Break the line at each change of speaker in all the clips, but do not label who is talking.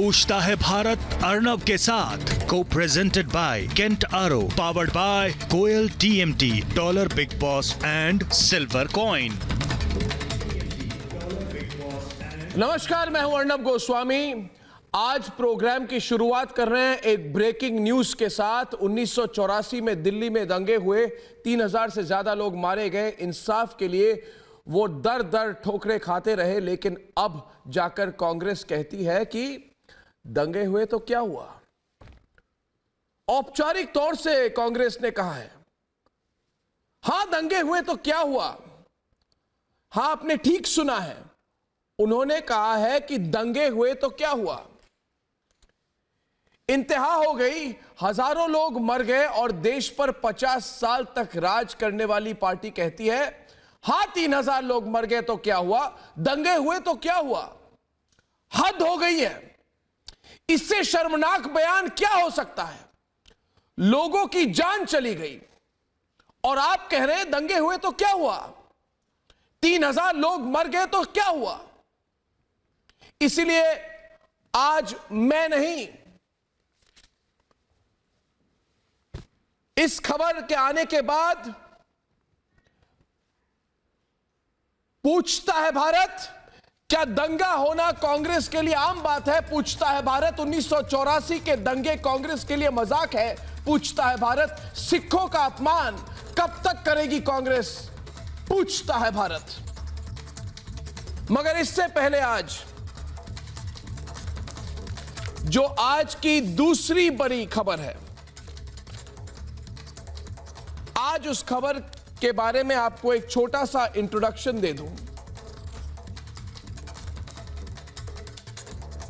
पूछता है भारत अर्नब के साथ, co presented by Kent RO, powered by Koyal TMT, Dollar Big Boss and Silver Coin.
नमस्कार, मैं हूं अर्नब गोस्वामी। आज प्रोग्राम की शुरुआत कर रहे हैं एक ब्रेकिंग न्यूज के साथ। 1984 में दिल्ली में दंगे हुए, 3000 से ज्यादा लोग मारे गए। इंसाफ के लिए वो दर दर ठोकरें खाते रहे, लेकिन अब जाकर कांग्रेस कहती है कि दंगे हुए तो क्या हुआ। औपचारिक तौर से कांग्रेस ने कहा है, हां दंगे हुए तो क्या हुआ। हां, आपने ठीक सुना है, उन्होंने कहा है कि दंगे हुए तो क्या हुआ। इंतहा हो गई, हजारों लोग मर गए और देश पर 50 साल तक राज करने वाली पार्टी कहती है, हां 3000 लोग मर गए तो क्या हुआ, दंगे हुए तो क्या हुआ। हद हो गई है। इससे शर्मनाक बयान क्या हो सकता है। लोगों की जान चली गई और आप कह रहे हैं दंगे हुए तो क्या हुआ, 3000 लोग मर गए तो क्या हुआ। इसलिए आज मैं नहीं, इस खबर के आने के बाद पूछता है भारत, क्या दंगा होना कांग्रेस के लिए आम बात है। पूछता है भारत, 1984 के दंगे कांग्रेस के लिए मजाक है। पूछता है भारत, सिखों का अपमान कब तक करेगी कांग्रेस। पूछता है भारत। मगर इससे पहले आज जो आज की दूसरी बड़ी खबर है, आज उस खबर के बारे में आपको एक छोटा सा इंट्रोडक्शन दे दूं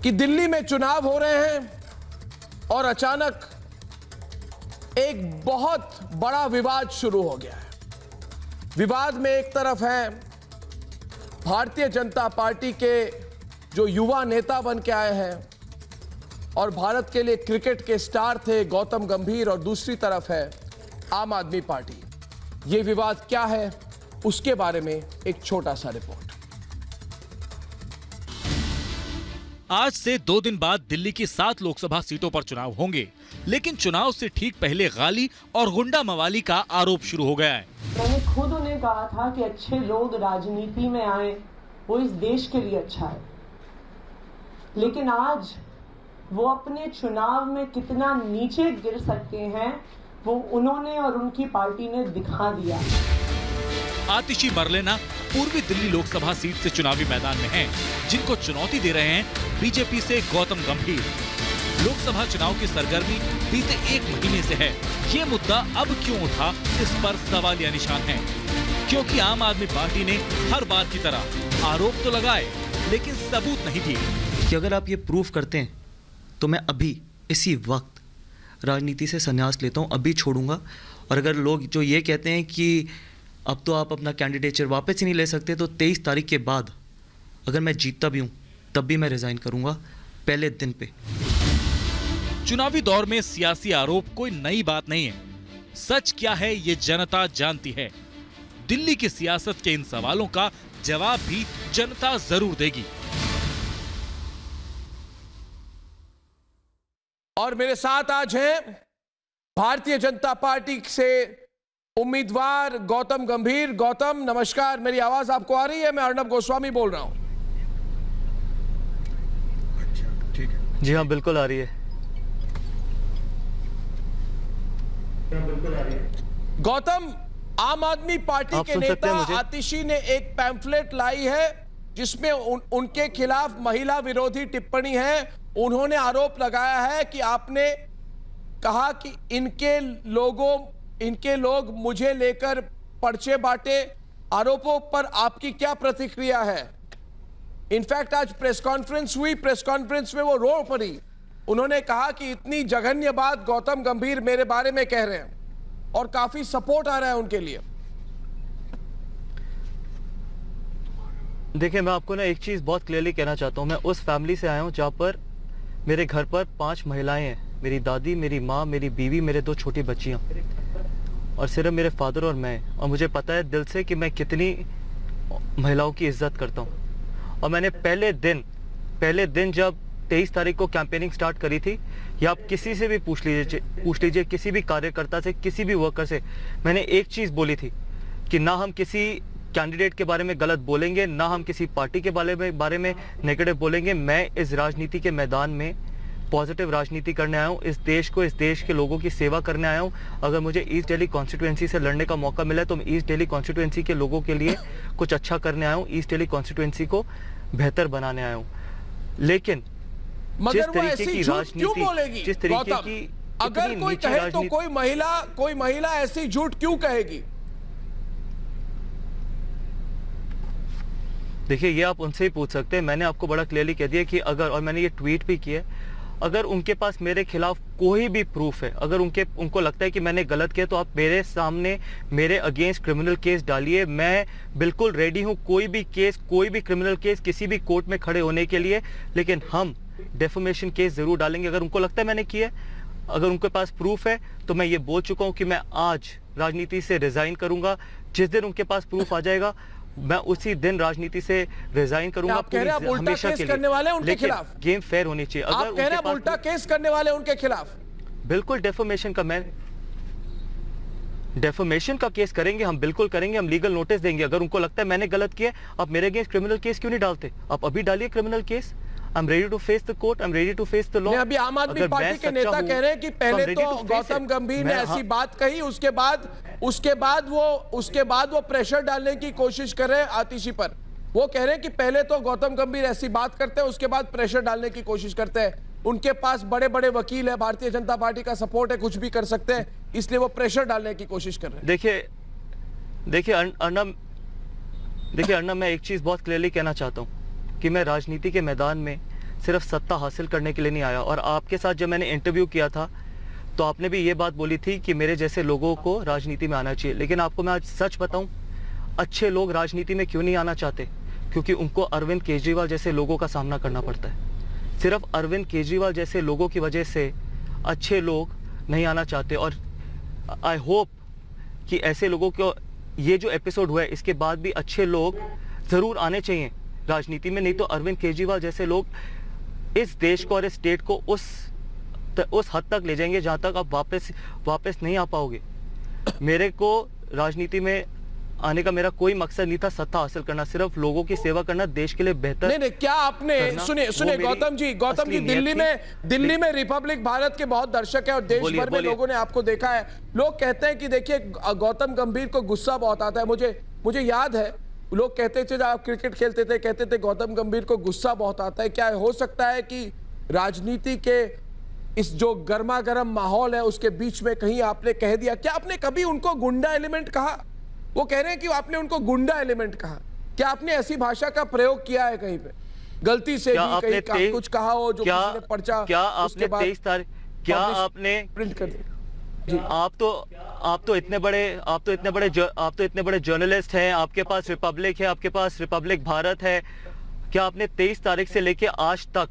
कि दिल्ली में चुनाव हो रहे हैं और अचानक एक बहुत बड़ा विवाद शुरू हो गया है। विवाद में एक तरफ है भारतीय जनता पार्टी के जो युवा नेता बन के आए हैं और भारत के लिए क्रिकेट के स्टार थे गौतम गंभीर, और दूसरी तरफ है आम आदमी पार्टी। यह विवाद क्या है, उसके बारे में एक छोटा सा रिपोर्ट।
आज से 2 दिन बाद दिल्ली की 7 लोकसभा सीटों पर चुनाव होंगे, लेकिन चुनाव से ठीक पहले गाली और गुंडा मवाली का आरोप शुरू हो गया है।
मैंने खुद उन्हें कहा था कि अच्छे लोग राजनीति में आए, वो इस देश के लिए अच्छा है, लेकिन आज वो अपने चुनाव में कितना नीचे गिर सकते हैं वो उन्होंने और उनकी पार्टी ने दिखा दिया।
आतिशी मरलेना पूर्वी दिल्ली लोकसभा सीट से चुनावी मैदान में हैं, जिनको चुनौती दे रहे हैं बीजेपी से गौतम गंभीर। लोकसभा चुनाव की सरगर्मी बीते 1 महीने से है। ये मुद्दा अब क्यों उठा, इस पर सवालिया निशान है, क्योंकि आम आदमी पार्टी ने हर बार की तरह आरोप तो लगाए लेकिन सबूत नहीं दिए।
कि अगर आप ये प्रूफ करते हैं तो मैं अभी इसी वक्त राजनीति से संन्यास लेता हूँ, अभी छोड़ूंगा। और अगर लोग जो ये कहते हैं कि अब तो आप अपना कैंडिडेचर वापस ही नहीं ले सकते, तो 23 तारीख के बाद अगर मैं जीतता भी हूँ तब भी मैं रिजाइन करूंगा, पहले दिन पे।
चुनावी दौर में सियासी आरोप कोई नई बात नहीं है। सच क्या है ये जनता जानती है। दिल्ली की सियासत के इन सवालों का जवाब भी जनता जरूर देगी।
और मेरे साथ आज हैं भारतीय जनता पार्टी से उम्मीदवार गौतम गंभीर। गौतम नमस्कार, मेरी आवाज आपको आ रही है? मैं अर्नब गोस्वामी बोल रहा हूं।
ठीक है जी, हाँ बिल्कुल आ रही है।
गौतम, आम आदमी पार्टी के नेता आतिशी ने एक पैम्फलेट लाई है जिसमें उनके खिलाफ महिला विरोधी टिप्पणी है। उन्होंने आरोप लगाया है कि आपने कहा कि इनके लोग मुझे लेकर पर्चे बांटे। आरोपों पर आपकी क्या प्रतिक्रिया है? इनफैक्ट आज प्रेस कॉन्फ्रेंस हुई, प्रेस कॉन्फ्रेंस में वो रो पड़ी। उन्होंने कहा कि इतनी जघन्य बात गौतम गंभीर मेरे बारे में कह रहे हैं, और काफी सपोर्ट आ रहा है उनके लिए।
देखिए, मैं आपको ना एक चीज़ बहुत क्लियरली कहना चाहता हूँ। मैं उस फैमिली से आया हूँ जहाँ पर मेरे घर पर 5 महिलाएं हैं, मेरी दादी, मेरी माँ, मेरी बीवी, मेरे 2 छोटी बच्चियाँ, और सिर्फ मेरे फादर और मैं। और मुझे पता है दिल से कि मैं कितनी महिलाओं की इज्जत करता हूँ। और मैंने पहले दिन जब 23 तारीख को कैंपेनिंग स्टार्ट करी थी, या आप किसी से भी पूछ लीजिए किसी भी कार्यकर्ता से, किसी भी वर्कर से, मैंने एक चीज़ बोली थी कि ना हम किसी कैंडिडेट के बारे में गलत बोलेंगे, ना हम किसी पार्टी के बारे में नेगेटिव बोलेंगे। मैं इस राजनीति के मैदान में पॉजिटिव राजनीति करने आया हूँ, इस देश के लोगों की सेवा करने आया हूँ। अगर मुझे ईस्ट दिल्ली कॉन्स्टिट्यूएंसी से लड़ने का मौका मिला तो मैं ईस्ट दिल्ली कॉन्स्टिट्यूएंसी के लोगों के लिए कुछ अच्छा करने आया हूँ, ईस्ट दिल्ली कॉन्स्टिट्यूएंसी को बेहतर बनाने आया हूँ। लेकिन
मगर वो ऐसी झूठ क्यों बोलेगी?
जिस तरीके
गौतम,
की
अगर कोई कहे तो कोई महिला ऐसी झूठ क्यों कहेगी?
देखिए, ये आप उनसे ही पूछ सकते हैं। मैंने आपको बड़ा क्लियरली कह दिया कि अगर, और मैंने ये ट्वीट भी किया, अगर उनके पास मेरे खिलाफ कोई भी प्रूफ है, अगर उनको लगता है कि मैंने गलत किया, तो आप मेरे सामने मेरे अगेंस्ट क्रिमिनल केस डालिए। मैं बिल्कुल रेडी हूं कोई भी क्रिमिनल केस किसी भी कोर्ट में खड़े होने के लिए, लेकिन हम डेफेमेशन केस जरूर डालेंगे अगर उनको लगता है मैंने किया। अगर उनके पास प्रूफ है तो मैं ये बोल चुका हूं कि मैं आज राजनीति से रिजाइन करूंगा। जिस दिन उनके पास प्रूफ आ जाएगा मैं उसी दिन राजनीति से रिजाइन करूंगा।
आप कह रहे हैं उल्टा केस करने वाले उनके खिलाफ?
गेम फेयर होनी चाहिए।
आप कह रहे हैं उल्टा केस करने वाले उनके खिलाफ?
बिल्कुल, डेफेमेशन का केस करेंगे हम, बिल्कुल करेंगे। हम लीगल नोटिस देंगे। अगर उनको लगता है मैंने गलत किया, आप मेरे अगेंस्ट क्रिमिनल केस क्यों नहीं डालते? आप अभी डालिए criminal case. I am ready to face the court, I am ready to face the law.
अभी आम आदमी पार्टी के नेता कह रहे हैं कि पहले तो गौतम गंभीर ने ऐसी बात कही, उसके बाद वो प्रेशर डालने की कोशिश कर रहे हैं आतिशी पर। वो कह रहे हैं कि पहले तो गौतम गंभीर ऐसी बात करते हैं, उसके बाद प्रेशर डालने की कोशिश करते हैं। उनके पास बड़े बड़े वकील है, भारतीय जनता पार्टी का सपोर्ट है, कुछ भी कर सकते हैं, इसलिए वो प्रेशर डालने की कोशिश कर रहे हैं।
देखिए अर्णब, मैं एक चीज बहुत क्लियरली कहना चाहता हूँ कि मैं राजनीति के मैदान में सिर्फ सत्ता हासिल करने के लिए नहीं आया। और आपके साथ जब मैंने इंटरव्यू किया था तो आपने भी ये बात बोली थी कि मेरे जैसे लोगों को राजनीति में आना चाहिए। लेकिन आपको मैं आज सच बताऊं, अच्छे लोग राजनीति में क्यों नहीं आना चाहते? क्योंकि उनको अरविंद केजरीवाल जैसे लोगों का सामना करना पड़ता है। सिर्फ अरविंद केजरीवाल जैसे लोगों की वजह से अच्छे लोग नहीं आना चाहते। और आई होप कि ऐसे लोगों को, ये जो एपिसोड हुआ है इसके बाद भी अच्छे लोग ज़रूर आने चाहिए राजनीति में। नहीं तो अरविंद केजरीवाल जैसे लोग इस देश को और इस स्टेट को उस हद तक ले जाएंगे जहां तक आप वापस नहीं आ पाओगे। मेरे को राजनीति में आने का मेरा कोई मकसद नहीं था सत्ता हासिल करना, सिर्फ लोगों की सेवा करना, देश के लिए बेहतर।
नहीं, क्या आपने सुने गौतम जी, दिल्ली में रिपब्लिक भारत के बहुत दर्शक है और देश भर में लोगों ने आपको देखा है। लोग कहते हैं कि देखिए गौतम गंभीर को गुस्सा बहुत आता है। मुझे याद है, लोग कहते थे जब आप क्रिकेट खेलते थे, कहते थे गौतम गंभीर को गुस्सा बहुत आता है। क्या हो सकता है कि राजनीति के इस जो गर्मा गर्म माहौल है उसके बीच में कहीं आपने कह दिया? क्या आपने कभी उनको गुंडा एलिमेंट कहा? वो कह रहे हैं कि आपने उनको गुंडा एलिमेंट कहा। क्या आपने ऐसी भाषा का प्रयोग किया है कहीं पे, गलती से भी कहीं कुछ कहा हो जो किसी ने पर्चा?
क्या आपने 23 तारीख क्या आपने
प्रिंट कर दिया?
आप तो इतने बड़े जर्नलिस्ट हैं, आपके पास रिपब्लिक है, आपके पास रिपब्लिक भारत है। क्या आपने 23 तारीख से लेके आज तक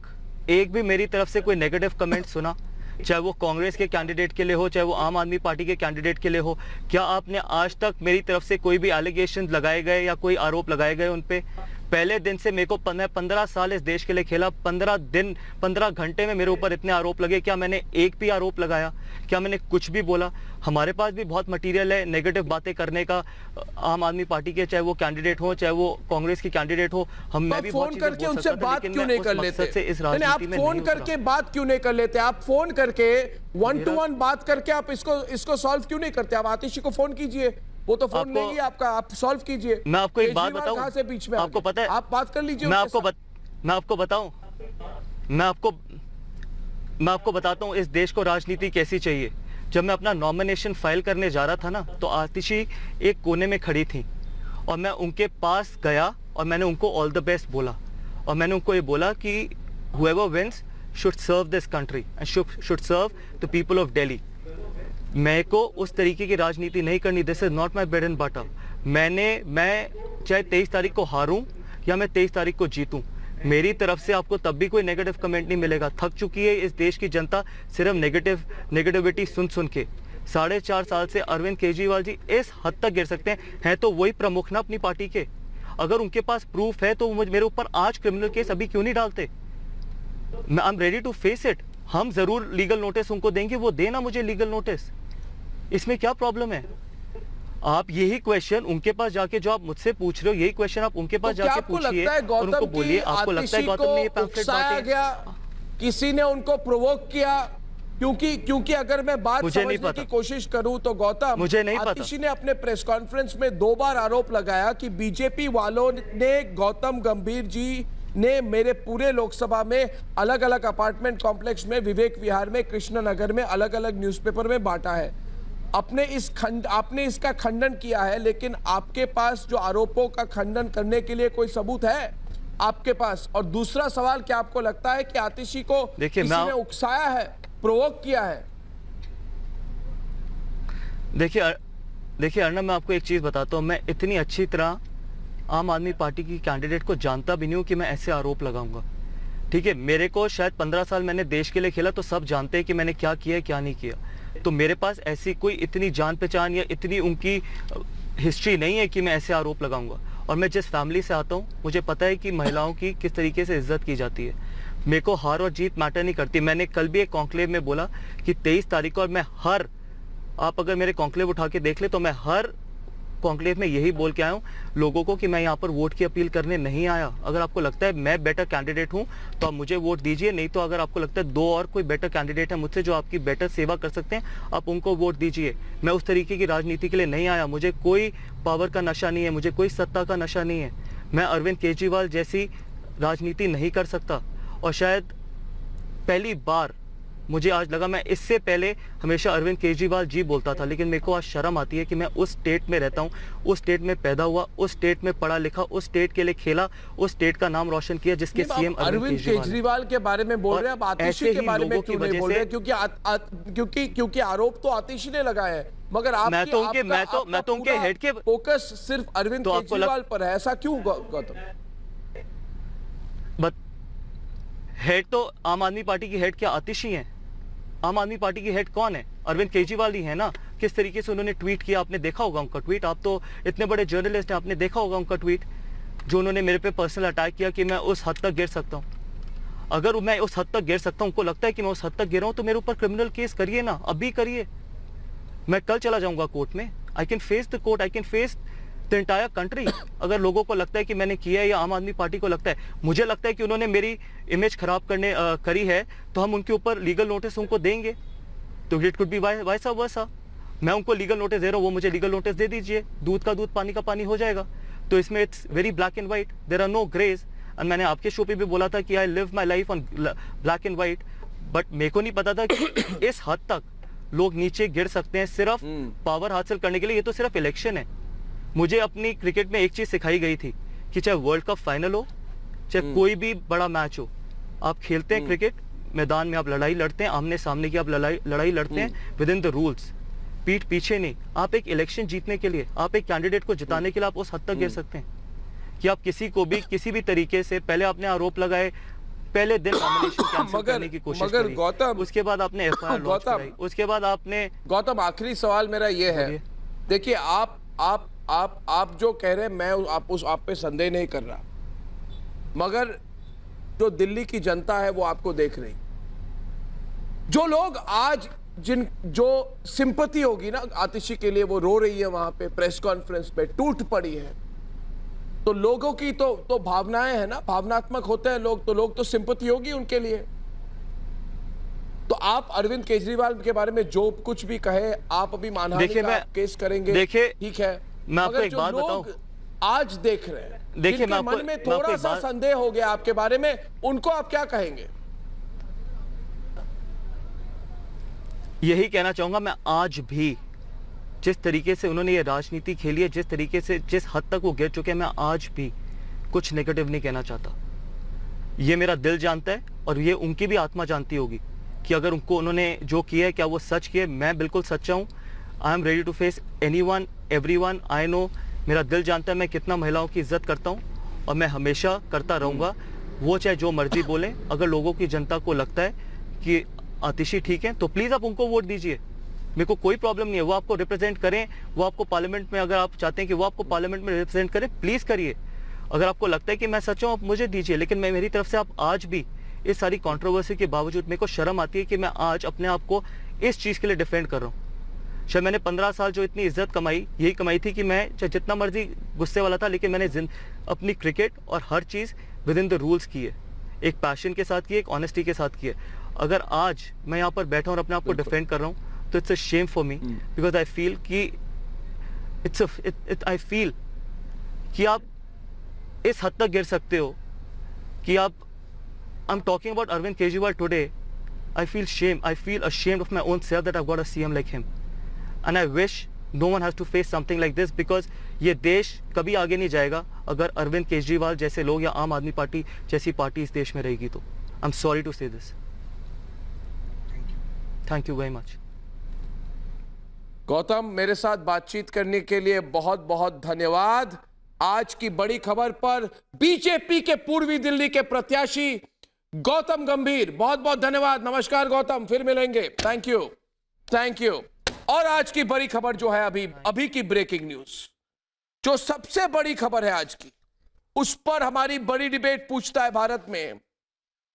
एक भी मेरी तरफ से कोई नेगेटिव कमेंट सुना? चाहे वो कांग्रेस के कैंडिडेट के लिए हो, चाहे वो आम आदमी पार्टी के कैंडिडेट के लिए हो। क्या आपने आज तक मेरी तरफ से कोई भी एलिगेशन लगाए गए या कोई आरोप लगाए गए उन पे? पहले दिन से मेरे को, मैं 15 साल इस देश के लिए खेला, 15 घंटे में मेरे ऊपर इतने आरोप लगे। क्या मैंने एक भी आरोप लगाया? क्या मैंने कुछ भी बोला? हमारे पास भी बहुत मटेरियल है नेगेटिव बातें करने का, आम आदमी पार्टी के, चाहे वो कैंडिडेट हो चाहे वो कांग्रेस की कैंडिडेट हो। मैं भी
फोन करके उनसे बात क्यों नहीं कर लेते? आप फोन करके बात क्यों नहीं कर लेते? आप फोन करके 1-to-1 बात करके आप इसको सॉल्व क्यों नहीं करते? आप आतिशी को फोन कीजिए, वो तो फोन लेंगी आपका, आप सॉल्व कीजिए।
मैं आपको एक बात बताऊं,
कहां से बीच में
आपको पता है,
आप बात कर लीजिए।
मैं आपको बताता हूं इस देश को राजनीति कैसी चाहिए। जब मैं अपना नॉमिनेशन फाइल करने जा रहा था ना, तो आतिशी एक कोने में खड़ी थी और मैं उनके पास गया और मैंने उनको ऑल द बेस्ट बोला। और मैंने उनको ये बोला कि whoever wins should serve this country and should serve the people of Delhi। मैं को उस तरीके की राजनीति नहीं करनी। This is not my bread and butter. मैं चाहे 23 तारीख को हारूं या मैं 23 तारीख को जीतूं, मेरी तरफ से आपको तब भी कोई नेगेटिव कमेंट नहीं मिलेगा। थक चुकी है इस देश की जनता सिर्फ नेगेटिविटी सुन के। 4.5 साल से अरविंद केजरीवाल जी इस हद तक गिर सकते हैं तो वही प्रमुख ना अपनी पार्टी के। अगर उनके पास प्रूफ है तो मेरे ऊपर आज क्रिमिनल केस अभी क्यों नहीं डालते? मैं I am ready to face it. हम जरूर लीगल नोटिस उनको देंगे, वो देना मुझे लीगल नोटिस, इसमें क्या प्रॉब्लम है? आप यही क्वेश्चन उनके पास जाके, जो आप मुझसे पूछ रहे हो, यही क्वेश्चन आप उनके पास जाके पूछिए और उनको बोलिए आपको लगता है गौतम ने ये पैम्फलेट बांटे
गया, किसी ने उनको प्रोवोक किया? क्योंकि अगर मैं बात समझने की कोशिश करूं तो गौतम,
मुझे नहीं पता।
आतिशी ने अपने प्रेस कॉन्फ्रेंस में 2 बार आरोप लगाया कि बीजेपी वालों ने गौतम गंभीर जी ने मेरे पूरे लोकसभा में अलग अलग अपार्टमेंट कॉम्प्लेक्स में, विवेक विहार में, कृष्णनगर में, अलग अलग न्यूज़पेपर में बांटा है। आपने इसका खंडन किया है, लेकिन आपके पास जो आरोपों का खंडन करने के लिए कोई सबूत है आपके पास? और दूसरा सवाल, क्या आपको लगता है कि आतिशी को किसी ने उकसाया है, प्रोवोक किया है?
देखिए अर्णव, मैं आपको एक चीज बताता हूं, मैं इतनी अच्छी तरह आम आदमी पार्टी की कैंडिडेट को जानता भी नहीं हूं कि मैं ऐसे आरोप लगाऊंगा। ठीक है, मेरे को शायद 15 साल मैंने देश के लिए खेला, तो सब जानते हैं कि मैंने क्या किया क्या नहीं किया। तो मेरे पास ऐसी कोई इतनी जान पहचान या इतनी उनकी हिस्ट्री नहीं है कि मैं ऐसे आरोप लगाऊंगा। और मैं जिस फैमिली से आता हूं, मुझे पता है कि महिलाओं की किस तरीके से इज्जत की जाती है। मेरे को हार और जीत मैटर नहीं करती। मैंने कल भी एक कॉन्क्लेव में बोला कि 23 तारीख को, और मैं आप अगर मेरे कॉन्क्लेव उठा के देख ले तो मैं हर कॉन्क्लेव में यही बोल के आया हूँ लोगों को कि मैं यहाँ पर वोट की अपील करने नहीं आया। अगर आपको लगता है मैं बेटर कैंडिडेट हूँ तो आप मुझे वोट दीजिए, नहीं तो अगर आपको लगता है 2 और कोई बेटर कैंडिडेट है मुझसे जो आपकी बेटर सेवा कर सकते हैं, आप उनको वोट दीजिए। मैं उस तरीके की राजनीति के लिए नहीं आया। मुझे कोई पावर का नशा नहीं है, मुझे कोई सत्ता का नशा नहीं है। मैं अरविंद केजरीवाल जैसी राजनीति नहीं कर सकता। और शायद पहली बार मुझे आज लगा, मैं इससे पहले हमेशा अरविंद केजरीवाल जी बोलता था, लेकिन मेरे को आज शर्म आती है कि मैं उस स्टेट में रहता हूँ, उस स्टेट में पैदा हुआ, उस स्टेट में पढ़ा लिखा, उस स्टेट के लिए खेला, उस स्टेट का नाम रोशन किया जिसके सीएम
अरविंद केजरीवाल के बारे में बोल रहे हैं, आप आतिशी के बारे में क्यों नहीं बोल रहे? क्योंकि आरोप तो आतिशी ने लगाए हैं, मगर
मैं तो उनके हेड के
फोकस सिर्फ अरविंद केजरीवाल पर है, ऐसा क्यों गौतम?
हेड तो आम आदमी पार्टी की हेड क्या आतिशी हैं? आम आदमी पार्टी की हेड कौन है? अरविंद केजरीवाल ही है ना। किस तरीके से उन्होंने ट्वीट किया, आपने देखा होगा उनका ट्वीट। आप तो इतने बड़े जर्नलिस्ट हैं, आपने देखा होगा उनका ट्वीट, जो उन्होंने मेरे पे पर्सनल अटैक किया कि मैं उस हद तक गिर सकता हूं। अगर मैं उस हद तक गिर सकता हूं, उनको लगता है कि मैं उस हद तक गिरा हूं, तो मेरे ऊपर क्रिमिनल केस करिए ना, अभी करिए। मैं कल चला जाऊंगा कोर्ट में। I can face the court, I can face the entire country. अगर लोगों को लगता है कि मैंने किया है, या आम आदमी पार्टी को लगता है, मुझे लगता है कि उन्होंने मेरी इमेज खराब करी है, तो हम उनके ऊपर लीगल नोटिस उनको देंगे। तो it could be vice versa. मैं उनको लीगल नोटिस दे रहा हूँ, वो मुझे लीगल नोटिस दे दीजिए, दूध का दूध पानी का पानी हो जाएगा। तो इसमें it's very black and white, there are no greys. और मैंने आपके शो पे भी बोला था कि I live my life on black and white, but मेरे को नहीं पता था कि इस हद तक लोग नीचे गिर सकते हैं सिर्फ पावर हासिल करने के लिए। ये तो सिर्फ इलेक्शन है। मुझे अपनी क्रिकेट में एक चीज सिखाई गई थी कि चाहे वर्ल्ड कप फाइनल हो, चाहे कोई भी बड़ा मैच हो, आप खेलते हैं क्रिकेट मैदान में, आप लड़ाई लड़ते हैं, आमने सामने की आप लड़ाई लड़ते हैं विद इन द रूल्स, पीठ पीछे नहीं। आप एक इलेक्शन जीतने के लिए, आप एक कैंडिडेट को जिताने के लिए आप उस हद तक गिर सकते हैं कि आप किसी को भी किसी भी तरीके से, पहले आपने आरोप लगाए, पहले दिन नॉमिनेशन कैंसिल करने की कोशिश करी,
गौतम,
उसके बाद आपने एफआईआर लॉन्च कराई, उसके बाद आपने।
गौतम, आखिरी सवाल मेरा ये है, देखिए आप जो कह रहे हैं, मैं आप पे संदेह नहीं कर रहा, मगर जो दिल्ली की जनता है वो आपको देख रही। जो लोग आज जो सिंपैथी होगी ना आतिशी के लिए, वो रो रही है वहां पे प्रेस कॉन्फ्रेंस पे, टूट पड़ी है। तो लोगों की तो भावनाएं है ना, भावनात्मक होते हैं लोग, तो लोग तो सिंपैथी होगी उनके लिए। तो आप अरविंद केजरीवाल के बारे में जो कुछ भी कहे, आप अभी मानहानि का केस करेंगे,
देखिए
ठीक है,
मैं आपको एक बात बताऊं,
आज देख रहे हैं,
देखिए मैं
मन में थोड़ा सा संदेह हो गया आपके बारे में, उनको आप क्या कहेंगे?
यही कहना चाहूंगा, मैं आज भी जिस तरीके से उन्होंने ये राजनीति खेली है, जिस तरीके से, जिस हद तक वो गिर चुके हैं, मैं आज भी कुछ नेगेटिव नहीं कहना चाहता। ये मेरा दिल जानता है और ये उनकी भी आत्मा जानती होगी कि अगर उन्होंने जो किया है क्या वो सच किया है। मैं बिल्कुल सच्चा हूँ। I am ready to face anyone, everyone. I know, मेरा दिल जानता है मैं कितना महिलाओं की इज्जत करता हूँ और मैं हमेशा करता रहूँगा। वो चाहे जो मर्जी बोले, अगर लोगों की जनता को लगता है कि आतिशी ठीक है तो प्लीज़ आप उनको वोट दीजिए, मेरे को कोई प्रॉब्लम नहीं है। वो आपको रिप्रेजेंट करें, वो आपको पार्लियामेंट में, अगर आप चाहते हैं कि वो आपको पार्लियामेंट में रिप्रेजेंट करें, प्लीज़ करिए। अगर आपको लगता है कि मैं सच्चा हूँ, आप मुझे दीजिए, लेकिन मैं मेरी तरफ से आप आज भी इस सारी कंट्रोवर्सी के बावजूद मेरे को शर्म आती है कि मैं आज अपने आप को इस चीज़ के लिए डिफेंड कर रहा हूँ। शायद मैंने 15 साल जो इतनी इज्जत कमाई, यही कमाई थी कि मैं चाहे जितना मर्जी गुस्से वाला था, लेकिन मैंने अपनी क्रिकेट और हर चीज़ विद इन द रूल्स की है, एक पैशन के साथ की है, एक ऑनेस्टी के साथ की है। अगर आज मैं यहाँ पर बैठा हूँ और अपने आप को डिफेंड कर रहा हूँ, तो it's a shame for me, because I feel कि आई फील कि आप इस हद तक गिर सकते हो कि आप I am talking about Arvind Kejriwal today, I feel ashamed of my own self that I've got a CM like him, and I wish no one has to face something like this, because ये देश कभी आगे नहीं जाएगा अगर अरविंद केजरीवाल जैसे लोग या आम आदमी पार्टी जैसी पार्टी इस देश में रहेगी तो। I'm sorry to say this. Thank you very much.
Gautam, मेरे साथ बातचीत करने के लिए बहुत बहुत धन्यवाद। आज की बड़ी खबर पर बीजेपी के पूर्वी दिल्ली के प्रत्याशी गौतम गंभीर, बहुत बहुत धन्यवाद। नमस्कार गौतम, फिर मिलेंगे। Thank you. और आज की बड़ी खबर जो है अभी की ब्रेकिंग न्यूज, जो सबसे बड़ी खबर है आज की, उस पर हमारी बड़ी डिबेट पूछता है भारत में।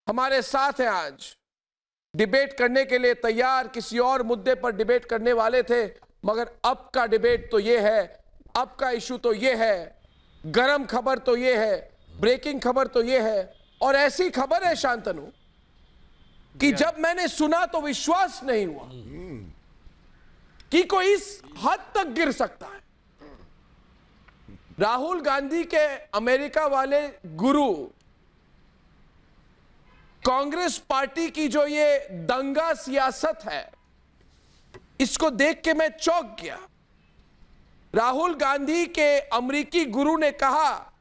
हमारे साथ हैं आज डिबेट करने के लिए तैयार, किसी और मुद्दे पर डिबेट करने वाले थे, मगर अब का डिबेट तो ये है, अब का इशू तो ये है, गरम खबर तो ये है, ब्रेकिंग खबर तो ये है। और ऐसी खबर है शांतनु कि जब मैंने सुना तो विश्वास नहीं हुआ कि कोई इस हद तक गिर सकता है। राहुल गांधी के अमेरिका वाले गुरु, कांग्रेस पार्टी की जो ये दंगा सियासत है, इसको देख के मैं चौंक गया। राहुल गांधी के अमेरिकी गुरु ने कहा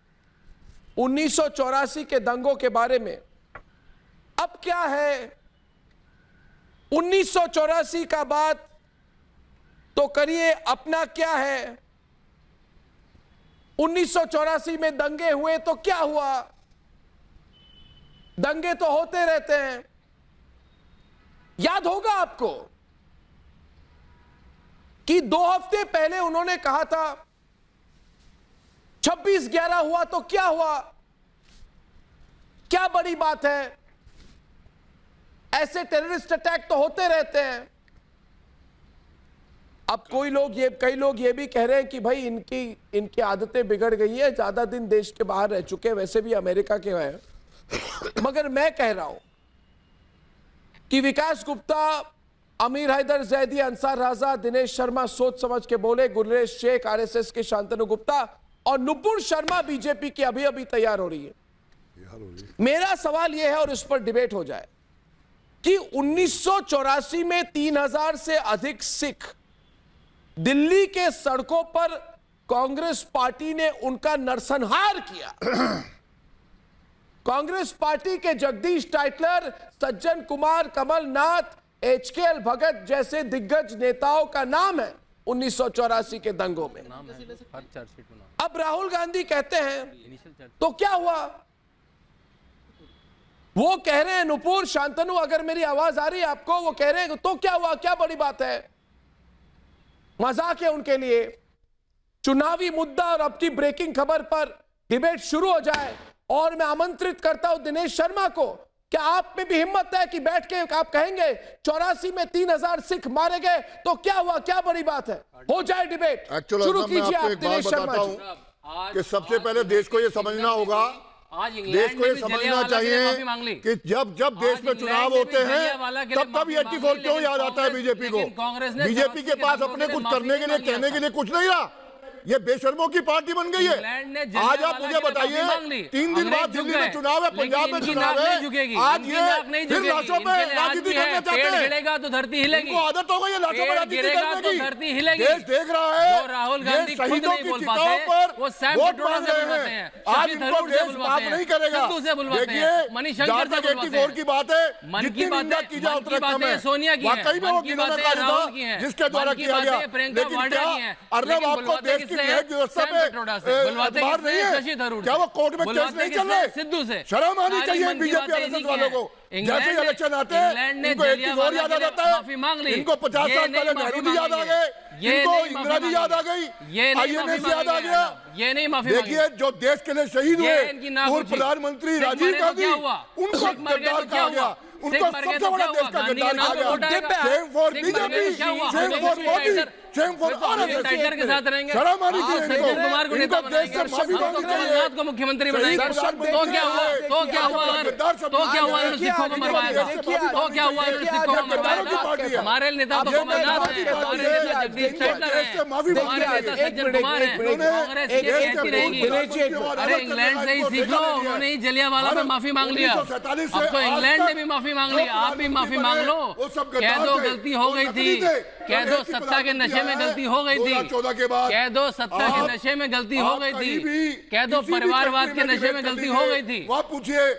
1984 के दंगों के बारे में। अब क्या है, 1984 का बात तो करिए, अपना क्या है। 1984 में दंगे हुए तो क्या हुआ, दंगे तो होते रहते हैं। याद होगा आपको कि 2 हफ्ते पहले उन्होंने कहा था 26/11 हुआ तो क्या हुआ, क्या बड़ी बात है, ऐसे टेररिस्ट अटैक तो होते रहते हैं। अब कई लोग ये भी कह रहे हैं कि भाई इनकी आदतें बिगड़ गई है, ज्यादा दिन देश के बाहर रह चुके हैं, वैसे भी अमेरिका के हैं। मगर मैं कह रहा हूं कि विकास गुप्ता, अमीर हैदर जैदी, अंसार राजा, दिनेश शर्मा सोच समझ के बोले, गुररेज शेख आरएसएस के शांतनु गुप्ता और नुपुर शर्मा बीजेपी की अभी तैयार हो रही है। मेरा सवाल यह है और इस पर डिबेट हो जाए कि 1984 में 3000 से अधिक सिख दिल्ली के सड़कों पर कांग्रेस पार्टी ने उनका नरसंहार किया। कांग्रेस पार्टी के जगदीश टाइटलर, सज्जन कुमार, कमलनाथ, एचकेएल भगत जैसे दिग्गज नेताओं का नाम है 1984 के दंगों में। अब राहुल गांधी कहते हैं तो क्या हुआ, वो कह रहे हैं, नुपुर, शांतनु, अगर मेरी आवाज आ रही है आपको, वो कह रहे हैं तो क्या हुआ, क्या बड़ी बात है, मजाक है उनके लिए। चुनावी मुद्दा और अपनी ब्रेकिंग खबर पर डिबेट शुरू हो जाए और मैं आमंत्रित करता हूं दिनेश शर्मा को। क्या आप में भी हिम्मत है कि बैठ के आप कहेंगे 84 में 3000 सिख मारे गए तो क्या हुआ, क्या बड़ी बात है, हो जाए डिबेट, शुरू कीजिए आप दिनेश शर्मा जी।
कि सबसे पहले देश को यह समझना होगा, देश को ये समझना चाहिए कि जब देश में चुनाव होते हैं तब ये 84 क्यों याद आता है बीजेपी को। बीजेपी के पास अपने कुछ करने के लिए, कहने के लिए कुछ नहीं रहा, ये बेशर्मों की पार्टी बन गई है। आज आप मुझे बताइए, 3 दिन बाद दिल्ली में चुनाव है, पंजाब में चुनाव है, आज ये फिर लाशों पे राजनीति करना चाहते हैं।
तो धरती हिलेगी,
इनको आदत हो गई है लाशों पे राजनीति करने की।
धरती हिलेगी।
देश देख रहा है,
राहुल गांधी
शहीदों की चिताओं पर वोट मांग रहे हैं। आज इनको देश माफ नहीं करेगा। देखिए, जहां तक 84 की बात है, जितनी निंदा की जाए उतना कम है। वाकई में वो गिनौना कार्य था जिसके द्वारा किया गया, लेकिन क्या अर्नब आपको देश की न्यायिक व्यवस्था पे एतबार नहीं है? क्या वो कोर्ट में केस नहीं चल रहे?
सिद्धू से
शर्म आनी चाहिए बीजेपी आरएसएस वालों को। जैसे ही इलेक्शन आते हैं इनको एक चीज और याद आ जाता है, इनको 50 साल पहले नेहरू जी याद आ गए, इनको इंदिरा जी याद आ गई, INS याद आ गया।
ये नहीं माफी।
देखिए जो देश के लिए शहीद हुए पूर्व प्रधानमंत्री राजीव गांधी, उनको गद्दार कहा गया, उनको सबसे बड़ा देश का गद्दार कहा गया। Shem for BJP, Shem for Modi, Shem for RSS.
Tiger के साथ रहेंगे,
शर्म आनी चाहिए
नीतीश कुमार को नेता बनाएंगे, कमलनाथ को मुख्यमंत्री बनाएंगे। तो क्या हुआ? तो क्या हुआ? तो क्या हुआ? सिखों को मरवाया था। तो क्या हुआ? सिखों को मरवाया था। हमारे नेता तो कमलनाथ है, हमारे नेता जगदीश शेट्टर है, हमारे नेता सज्जन कुमार है। कांग्रेस ये कहती रहेगी अरे इंग्लैंड से ही सीख लो, उन्होंने ही जलियांवाला में माफी मांग लिया, अब तो इंग्लैंड ने भी माफी मांग ली, आप भी माफी मांग लो। कह दो गलती हो गई थी, कह दो सत्ता के नशे में गलती हो गई थी, कह दो सत्ता के नशे में गलती हो गई थी, कह दो परिवारवाद के नशे में गलती हो गई थी।
वहां पूछिए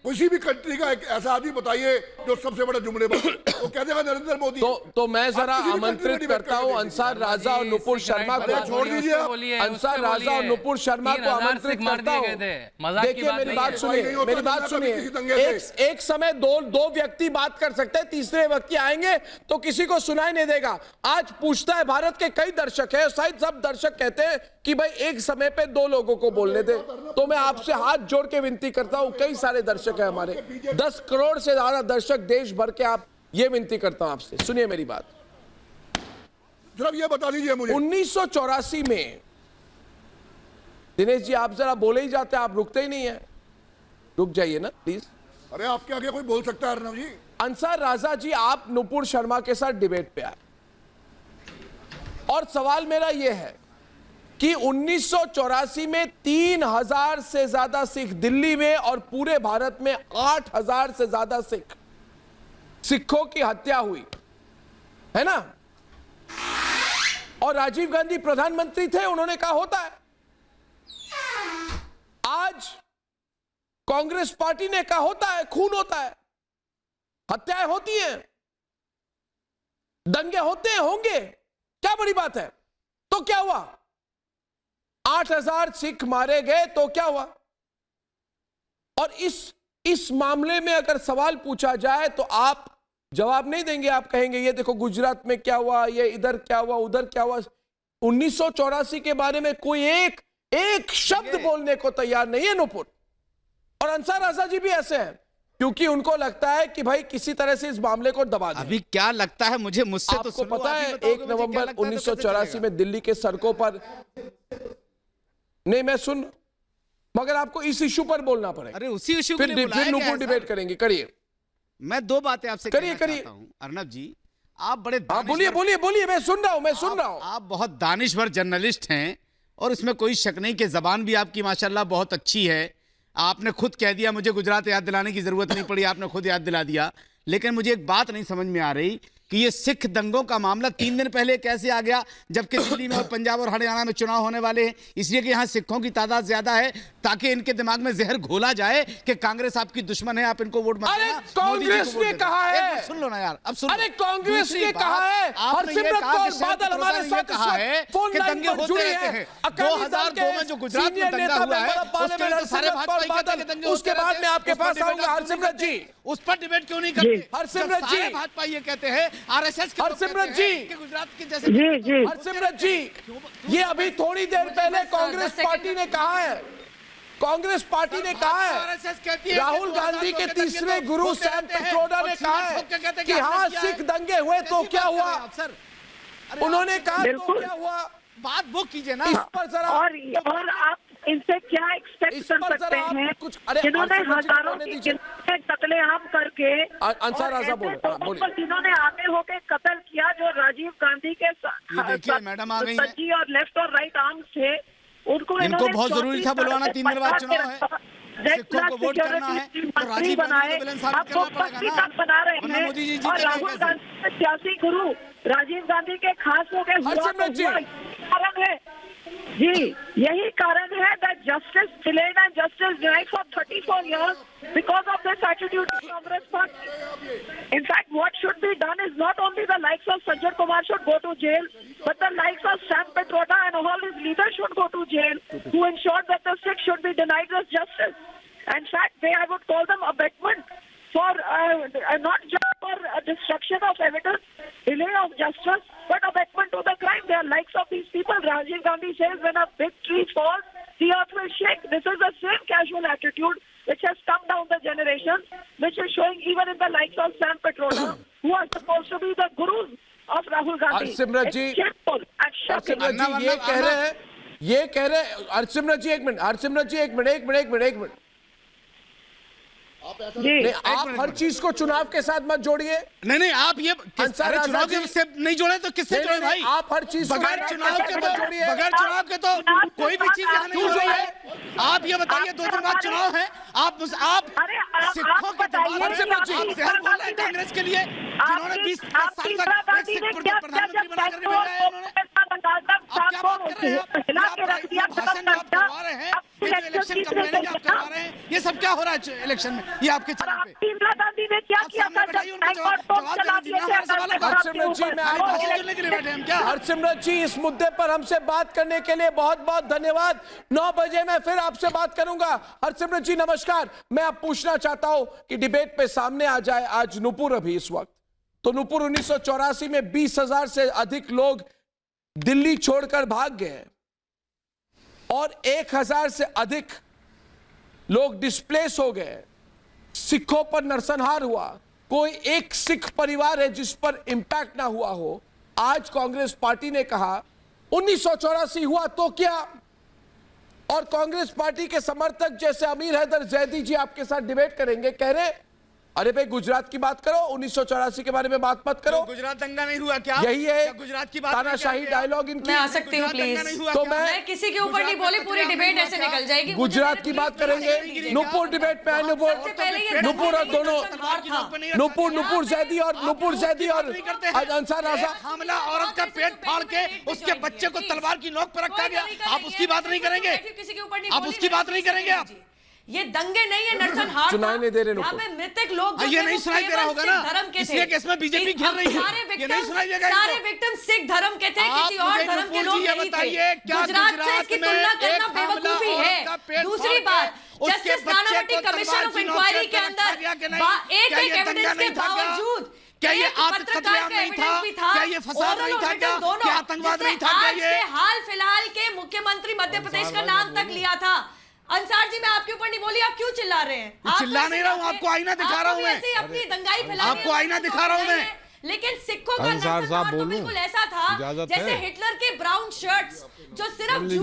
किसी भी कंट्री का एक ऐसा आदमी बताइए जो सबसे बड़ा जुमलेबाज, वो कह देगा नरेंद्र मोदी।
तो मैं जरा आमंत्रित करता हूं अंसार राजा और नुपुर शर्मा को,
छोड़ दीजिए
अंसार राजा और नुपुर शर्मा को आमंत्रित करता हूं। देखिए मेरी बात सुनिए, मेरी बात सुनिए। एक समय दो व्यक्ति बात कर सकते हैं, तीसरे व्यक्ति आएंगे तो किसी को सुनाई नहीं देगा। आज पूछता है, भारत के कई दर्शक है, शायद सब दर्शक कहते हैं कि भाई एक समय पे 2 लोगों को बोलने दे, तो मैं आपसे हाथ जोड़ के विनती करता हूं, कई सारे दर्शक है हमारे, 10 करोड़ से ज्यादा दर्शक देश भर के, आप ये विनती करता हूं आपसे, सुनिए मेरी बात।
जरा ये बता दीजिए मुझे
1984 में, दिनेश जी आप जरा बोले ही जाते हैं, आप रुकते ही नहीं है, रुक जाइए ना प्लीज।
अरे आपके आगे कोई बोल सकता है अर्नब जी?
अंसार राजा जी आप नुपुर शर्मा के साथ डिबेट पे आए और सवाल मेरा यह है कि 1984 में 3000 से ज्यादा सिख दिल्ली में और पूरे भारत में 8000 से ज्यादा सिखों की हत्या हुई है ना, और राजीव गांधी प्रधानमंत्री थे, उन्होंने कहा होता है। आज कांग्रेस पार्टी ने कहा होता है, खून होता है, हत्याएं होती हैं, दंगे होते हैं, होंगे, क्या बड़ी बात है? तो क्या हुआ? 8000 सिख मारे गए तो क्या हुआ? और इस मामले में अगर सवाल पूछा जाए तो आप जवाब नहीं देंगे, आप कहेंगे ये देखो गुजरात में क्या हुआ, ये इधर क्या हुआ, उधर क्या हुआ। 1984 के बारे में कोई एक शब्द बोलने को तैयार नहीं है नुपुर। और अंसार राजा जी भी ऐसे हैं, क्योंकि उनको लगता है कि भाई किसी तरह से इस मामले को दबा दें।
अभी क्या लगता है मुझे, मुझसे
आपको पता है 1 नवंबर 1984 में दिल्ली के सड़कों पर, नहीं मैं सुन, मगर आपको इस इशू पर बोलना पड़ेगा।
अरे उसी इशू
फिर नुपुर डिबेट करेंगे, करिए।
मैं 2 बातें आपसे
करिए
अर्नब जी, आप बड़े
बोलिए, मैं सुन रहा हूं।
आप बहुत दानिशवर जर्नलिस्ट हैं और इसमें कोई शक नहीं कि जबान भी आपकी माशाल्लाह बहुत अच्छी है। आपने खुद कह दिया, मुझे गुजरात याद दिलाने की जरूरत नहीं पड़ी, आपने खुद याद दिला दिया। लेकिन मुझे एक बात नहीं समझ में आ रही कि ये सिख दंगों का मामला 3 दिन पहले कैसे आ गया, जबकि दिल्ली में और पंजाब और हरियाणा में चुनाव होने वाले हैं, इसलिए कि यहाँ सिखों की तादाद ज्यादा है, ताकि इनके दिमाग में जहर घोला जाए कि कांग्रेस आपकी दुश्मन है, आप इनको वोट मत देना।
कांग्रेस ने कहा है,
सुन लो ना यार, अब सुन।
अरे कांग्रेस ने कहा है, हरसिमरत कौर बादल हमारे साथ
कहा है कि दंगे होते रहते हैं। 2002 में जो गुजरात में दंगा हुआ है, उसके लिए तो सारे भाजपा कहते हैं दंगे,
उसके बाद में आपके पास आऊंगा हरसिमरत जी,
उस पर डिबेट क्यों नहीं करते?
हरसिमरत जी,
भाजपा ये कहते हैं आरएसएस के,
हरसिमरत जी,
गुजरात के जैसे,
हरसिमरत जी, ये अभी थोड़ी देर पहले कांग्रेस पार्टी ने कहा है, कांग्रेस पार्टी ने कहा है, राहुल गांधी के तीसरे गुरु सैम पित्रोदा ने कहा है कि हाँ सिख दंगे हुए तो क्या हुआ, उन्होंने कहा तो क्या हुआ,
बात वो कीजिए ना।
इस पर जरा और आप इनसे क्या एक्सपेक्ट कर सकते हैं, जिन्होंने हजारों की कत्लेआम करके,
अंसार राजा बोले,
जिन्होंने आगे होके कत्ल किया, जो राजीव गांधी के सज्जी और लेफ्ट और राइट आर्म थे, इनको
बहुत जरूरी था बुलवाना, 3 दिन बाद चुनाव है, सिखों को वोट करना है, तो राजीव गांधी को विलन साबित करना पड़ेगा ना।
बना रहे हैं और राहुल गांधी सियासी गुरु राजीव गांधी के खास हो गए कारण है जी, यही कारण है that justice delayed and justice denied for 34 years because of this attitude of Congress party. In fact, what should be done is not only the likes of Sajjan Kumar should go to jail, but the likes of Sam Petroda and all his leaders should go to jail, who ensured that the sick should be denied this justice. In fact, I would call them abetment for not just for destruction of evidence, delay of justice, but abetment to the crime. They are likes of these people. Rajiv Gandhi says when a big tree falls, the earth will shake. This is the same casual attitude which has come down the generations, which is showing even in the likes of Sam Petroda, who are supposed to be the gurus of Rahul Gandhi.
Harsimrat जी, हरसिमरत जी ये कह रहे हैं, हरसिमरत जी एक minute. नहीं, आप हर चीज को चुनाव के साथ मत जोड़िए।
नहीं, आप ये चुनाव से नहीं जोड़े तो किससे जोड़े भाई?
आप हर चीज
बगैर चुनाव के तो कोई भी चीज यहाँ नहीं हो रही है। आप ये बताइए 2 दिन बाद चुनाव है, आप सिखों के दबाव से आप जहर बोल रहे हैं कांग्रेस के लिए, जिन्होंने 20 साल तक एक सिख प्रधानमंत्री बना करके भेजा है उन्होंने। आप क्या बात कर रहे हैं? भाषण आप करवा रहे हैं, ये जो इलेक्शन कैंपेनिंग आप करवा रहे हैं, ये सब क्या हो रहा है इलेक्शन में? ये आपके चैनल पे
इंदिरा गांधी ने क्या किया था?
हरसिमरत जी इस मुद्दे पर हमसे बात करने के लिए बहुत बहुत धन्यवाद। 9 बजे मैं फिर आपसे बात करूंगा। हरसिमरत जी नमस्कार। मैं अब पूछना चाहता हूं कि डिबेट पे सामने आ जाए आज नूपुर अभी इस वक्त, तो नूपुर 1984 में 20,000 से अधिक लोग दिल्ली छोड़कर भाग गए और 1,000 से अधिक लोग डिस्प्लेस हो गए। सिखों पर नरसंहार हुआ, कोई एक सिख परिवार है जिस पर इंपैक्ट ना हुआ हो। आज कांग्रेस पार्टी ने कहा 1984 हुआ तो क्या, और कांग्रेस पार्टी के समर्थक जैसे अमीर हैदर जैदी जी आपके साथ डिबेट करेंगे, कह रहे अरे भाई गुजरात की बात करो, 1984 के बारे में बात मत करो।
गुजरात दंगा नहीं हुआ क्या?
यही है
गुजरात की बात,
तानाशाही डायलॉग इनकी।
मैं आ सकती हूँ प्लीज?
तो मैं
किसी के ऊपर नहीं बोली, पूरी डिबेट ऐसे निकल जाएगी।
गुजरात की बात करेंगे, नुपुर डिबेट पे है। नुपुर और दोनों नुपुर जैदी और अंसार राजा,
हमला औरत का पेट फाड़ के उसके बच्चे को तलवार की नोक पर रखा गया, आप उसकी बात नहीं करेंगे?
किसी के ऊपर नहीं,
आप उसकी बात नहीं करेंगे? आप
ये दंगे नहीं है, नरसंहार
सुनाई नहीं दे रहे
यहाँ पे मृतक लोग
ये नहीं सुनाई दे रहा होगा ना,
धर्म के
इसलिए कि इसमें बीजेपी घेर रही है, ये नहीं सुनाई देगा।
सारे विक्टिम सिख धर्म के थे, किसी और धर्म के लोग नहीं थे। गुजरात से इसकी तुलना करना बेवकूफी है। दूसरी बात, justice Nanavati commission of inquiry के अंदर एक एविडेंस के बावजूद
क्या ये कत्लेआम नहीं था? क्या ये फसाद नहीं था? क्या आतंकवाद नहीं था? क्या ये
हाल फिलहाल के मुख्यमंत्री मध्य प्रदेश का नाम तक लिया था? अंसार जी मैं आपके ऊपर नहीं बोली, आप क्यों चिल्ला रहे हैं?
चिल्ला नहीं रहा हूँ, आपको आईना दिखा रहा हूँ मैं,
अपनी दंगाई फैला,
आपको आईना दिखा रहा हूँ मैं।
लेकिन सिखों का नरसंहार तो बिल्कुल ऐसा था जैसे हिटलर के ब्राउन शर्ट्स जो सिर्फ उन्हें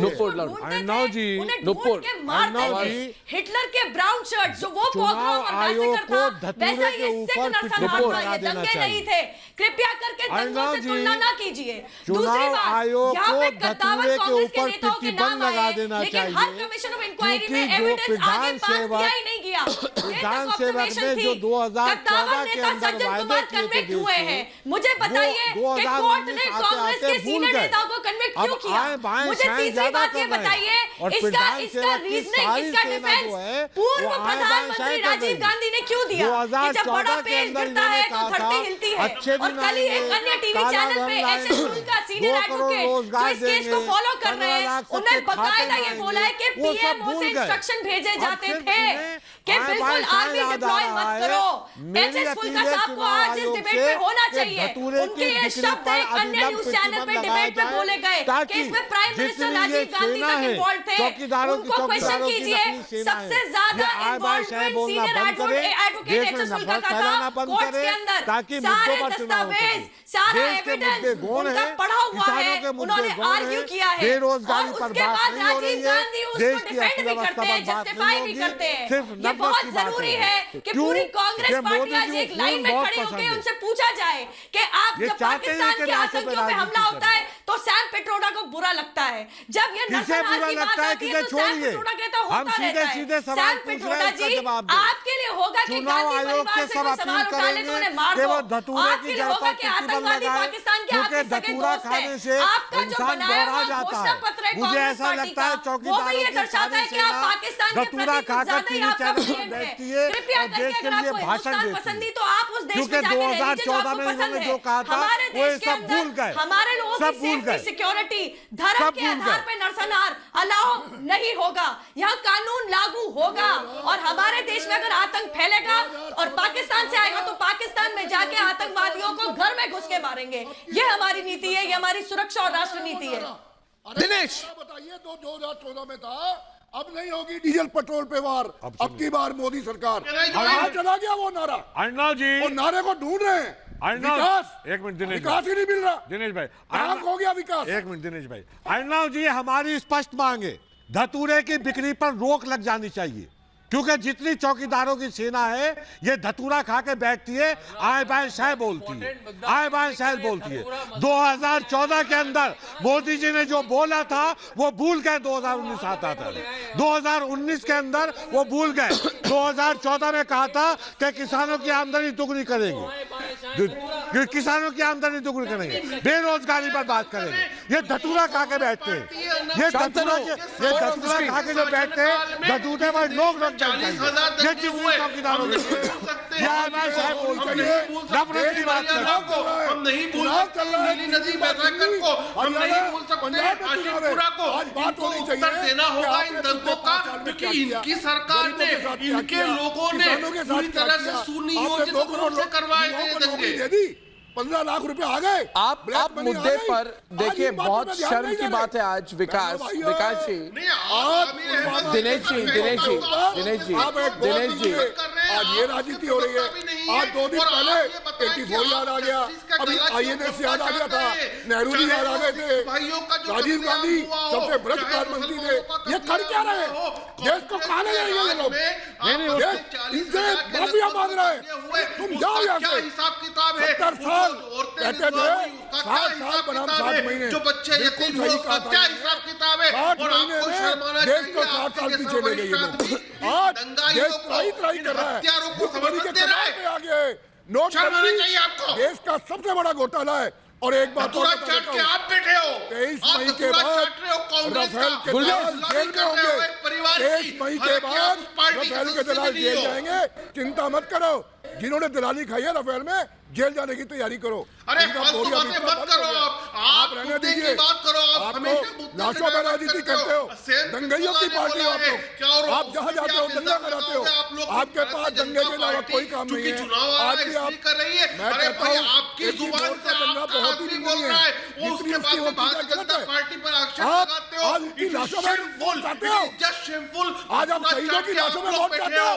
ढूंढ के मारते थे। हिटलर के ब्राउन शर्ट्स जो वो पोग्राम और मैसेकर था, वैसा ये सिख नरसंहार था, ये दंगे नहीं थे। कृपया करके दंगों से तुलना ना कीजिए। दूसरी बात, यहाँ पे कद्दावर कांग्रेस के नेताओं के नाम आए, लेकिन हर कमीशन ऑफ इंक्वायरी में एविडेंस आगे पास किया ही नहीं गया। ऑब्जर्वेशन थी, कद्दावर नेता सज्जन कुमार कन्विक्ट हुए हैं। मुझे बताइए कि कोर्ट ने कांग्रेस के सीनियर नेताओं को कन्विक्ट क्यों किया? मुझे तीसरी बात ये बताइए, इसका रीजनिंग, इसका डिफेंस पूर्व प्रधानमंत्री राजीव गांधी ने क्यों दिया कि जब बड़ा पेज गिरता है तो धरती हिलती है? और कल ही एक अन्य टीवी चैनल पे एचएस स्कूल का सीनियर एडवोकेट जो इस केस को फॉलो कर रहे हैं, उन्होंने बकायदा ये बोला है कि पीएमओ से इंस्ट्रक्शन भेजे जाते थे कि बिल्कुल आर्मी डिप्लॉय मत करो। एचएस स्कूल का साहब को आज इस डिबेट पे होना चाहिए। उनके ये शब्द एक अन्य न्यूज चैनल पे डिबेट में बोले गए कि इसमें प्राइम मिनिस्टर राजीव गांधी तक इन्वॉल्व थे। उनको क्वेश्चन कीजिए, सबसे ज्यादा involvement senior advocate HS school का था कोर्ट के अंदर। सारे दस्तावेज, सारा एविडेंस उनका पढ़ा हुआ है, उन्होंने आर्ग्यू किया है और उसके बाद राजीव गांधी उसको डिफेंड भी करते हैं, जस्टिफाई भी करते हैं। ये बहुत जरूरी है कि पूरी कांग्रेस पार्टी आज एक लाइन में खड़ी होकर उनसे पूछा जाए कि आप जब पाकिस्तान के आतंकियों पे हमला होता है तो तो सैम पिट्रोडा को बुरा लगता है। जब ये नरसंहार की बात आती है तो सैम पिट्रोडा कहता है होता रहता है। सैम पिट्रोडा जी, आपके लिए होगा कि गांधी परिवार से कोई सवाल उठा ले तो उन्हें मार दो। आपके लिए होगा कि आतंकवादी पाकिस्तान के आपके सगे दोस्त हैं। आपका जो बनाया हुआ घोषणा पत्र है कांग्रेस पार्टी का, वो भी ये दर्शाता है कि आप पाकिस्तान के प्रति कुछ ज्यादा ही आपका प्रेम है। कृपया करके अगर आपको हिंदुस्तान पसंद तो आप उस देश में जाके रह लीजिए जो आपको पसंद है। हमारे देश के अंदर हमारे लोगों की सेफ्टी, सिक्योरिटी, धर्म के आधार पर नरसंहार अलाउ नहीं होगा। यहाँ कानून लागू होगा और हमारे देश में अगर आतंक फैलेगा और पाकिस्तान से आएगा तो पाकिस्तान में जाके आतंकवादियों को घर में घुस के मारेंगे। ये हमारी नीति है, ये हमारी सुरक्षा और राष्ट्र नीति है।
दिनेश बताइए, 2014 में था, अब नहीं होगी डीजल पेट्रोल पे वार, अब की बार मोदी सरकार। कहाँ चला गया वो नारा?
अर्णव जी,
वो नारे को ढूंढ रहे हैं। विकास,
एक मिनट दिनेश,
विकास ही नहीं मिल रहा।
दिनेश भाई,
हो गया विकास।
एक मिनट दिनेश भाई, अर्णव जी, हमारी स्पष्ट मांग है, धतूरे की बिक्री पर रोक लग जानी चाहिए, क्योंकि जितनी चौकीदारों की सेना है ये धतूरा खा के बैठती है, आए बाएं शाय बोलती है, आए बाएं शाय बोलती है। 2014 के अंदर मोदी जी ने जो बोला था वो भूल गए। 2019 आता था, 2019 के अंदर वो भूल गए। 2014 में कहा था कि किसानों की आमदनी दुगनी करेंगे, किसानों की आमदनी दुगनी करेंगे, बेरोजगारी पर बात करेंगे। ये धतूरा खा के बैठते हैं, ये धतूरा खा के जो बैठते हैं, धतूरे पर लोग
40,000
चौकीदारों
हम नहीं भूल सकते नीली नदी मैसाकर को, हम नहीं भूल सकते आशिकपुरा को। इनको उत्तर देना होगा इन दंगों का, क्योंकि इनकी सरकार ने, इनके लोगों ने पूरी तरह से सुनियोजित रूप से करवाए थे दंगे।
15 लाख रुपए आ गए। आप मुद्दे पर देखिए, बहुत शर्म की बात है आज विकास जी, दिनेश जी,
आज ये राजनीति हो रही है। आज 2 दिन पहले 84 याद आ गया, अभी INS याद आ गया था, नेहरू जी याद आ गए थे, राजीव गांधी सबसे भ्रष्ट प्रधानमंत्री थे। ये कर क्या रहे हैं? देश को कहां ले जाएंगे ये लोग? इनसे माफिया मांग रहे हैं। तुम जाओ यहाँ से।
हिसाब किताब है,
70 साल कहते थे, 60 साल बनाम 60 महीने,
जो बच्चे यतीम हुए उसका क्या हिसाब किताब है?
60 महीने में देश को 60 साल पीछे ले गए ये लोग। आज देश त्राही कर रहा है, भुखमरी के कगार पे आ गए। नोटबंदी देश का सबसे बड़ा घोटाला है। और एक बात और बता देता हूं,
आप बैठे हो
23 मई के बाद राफेल के दलाल जेल में होंगे। 23 मई के बाद राफेल के दलाल जेल जाएंगे। चिंता मत करो, जिन्होंने दलाली खाई है राफेल में, जेल जाने की तैयारी करो।
अरे फालतू बातें मत करो, आप
रहने दीजिए,
बात करो। आप
लाशों में राजनीति करते हो, दंगइयों की पार्टी हो आप लोग। आप जहाँ जाते हो दंगा कराते हो, आपके पास दंगे के अलावा कोई काम नहीं है। आज भी आप
कर रही है,
मैं कहता हूँ
आपकी जुबान से
दंगा बहुत ही
बोल रहा है, उसके बाद में भारतीय जनता पार्टी पर आक्षेप लगाते हो।
आज उनकी लाशों में वोट चाहते हो,
जस्ट शेमफुल।
आज आप शहीदों की लाशों में वोट चाहते हो,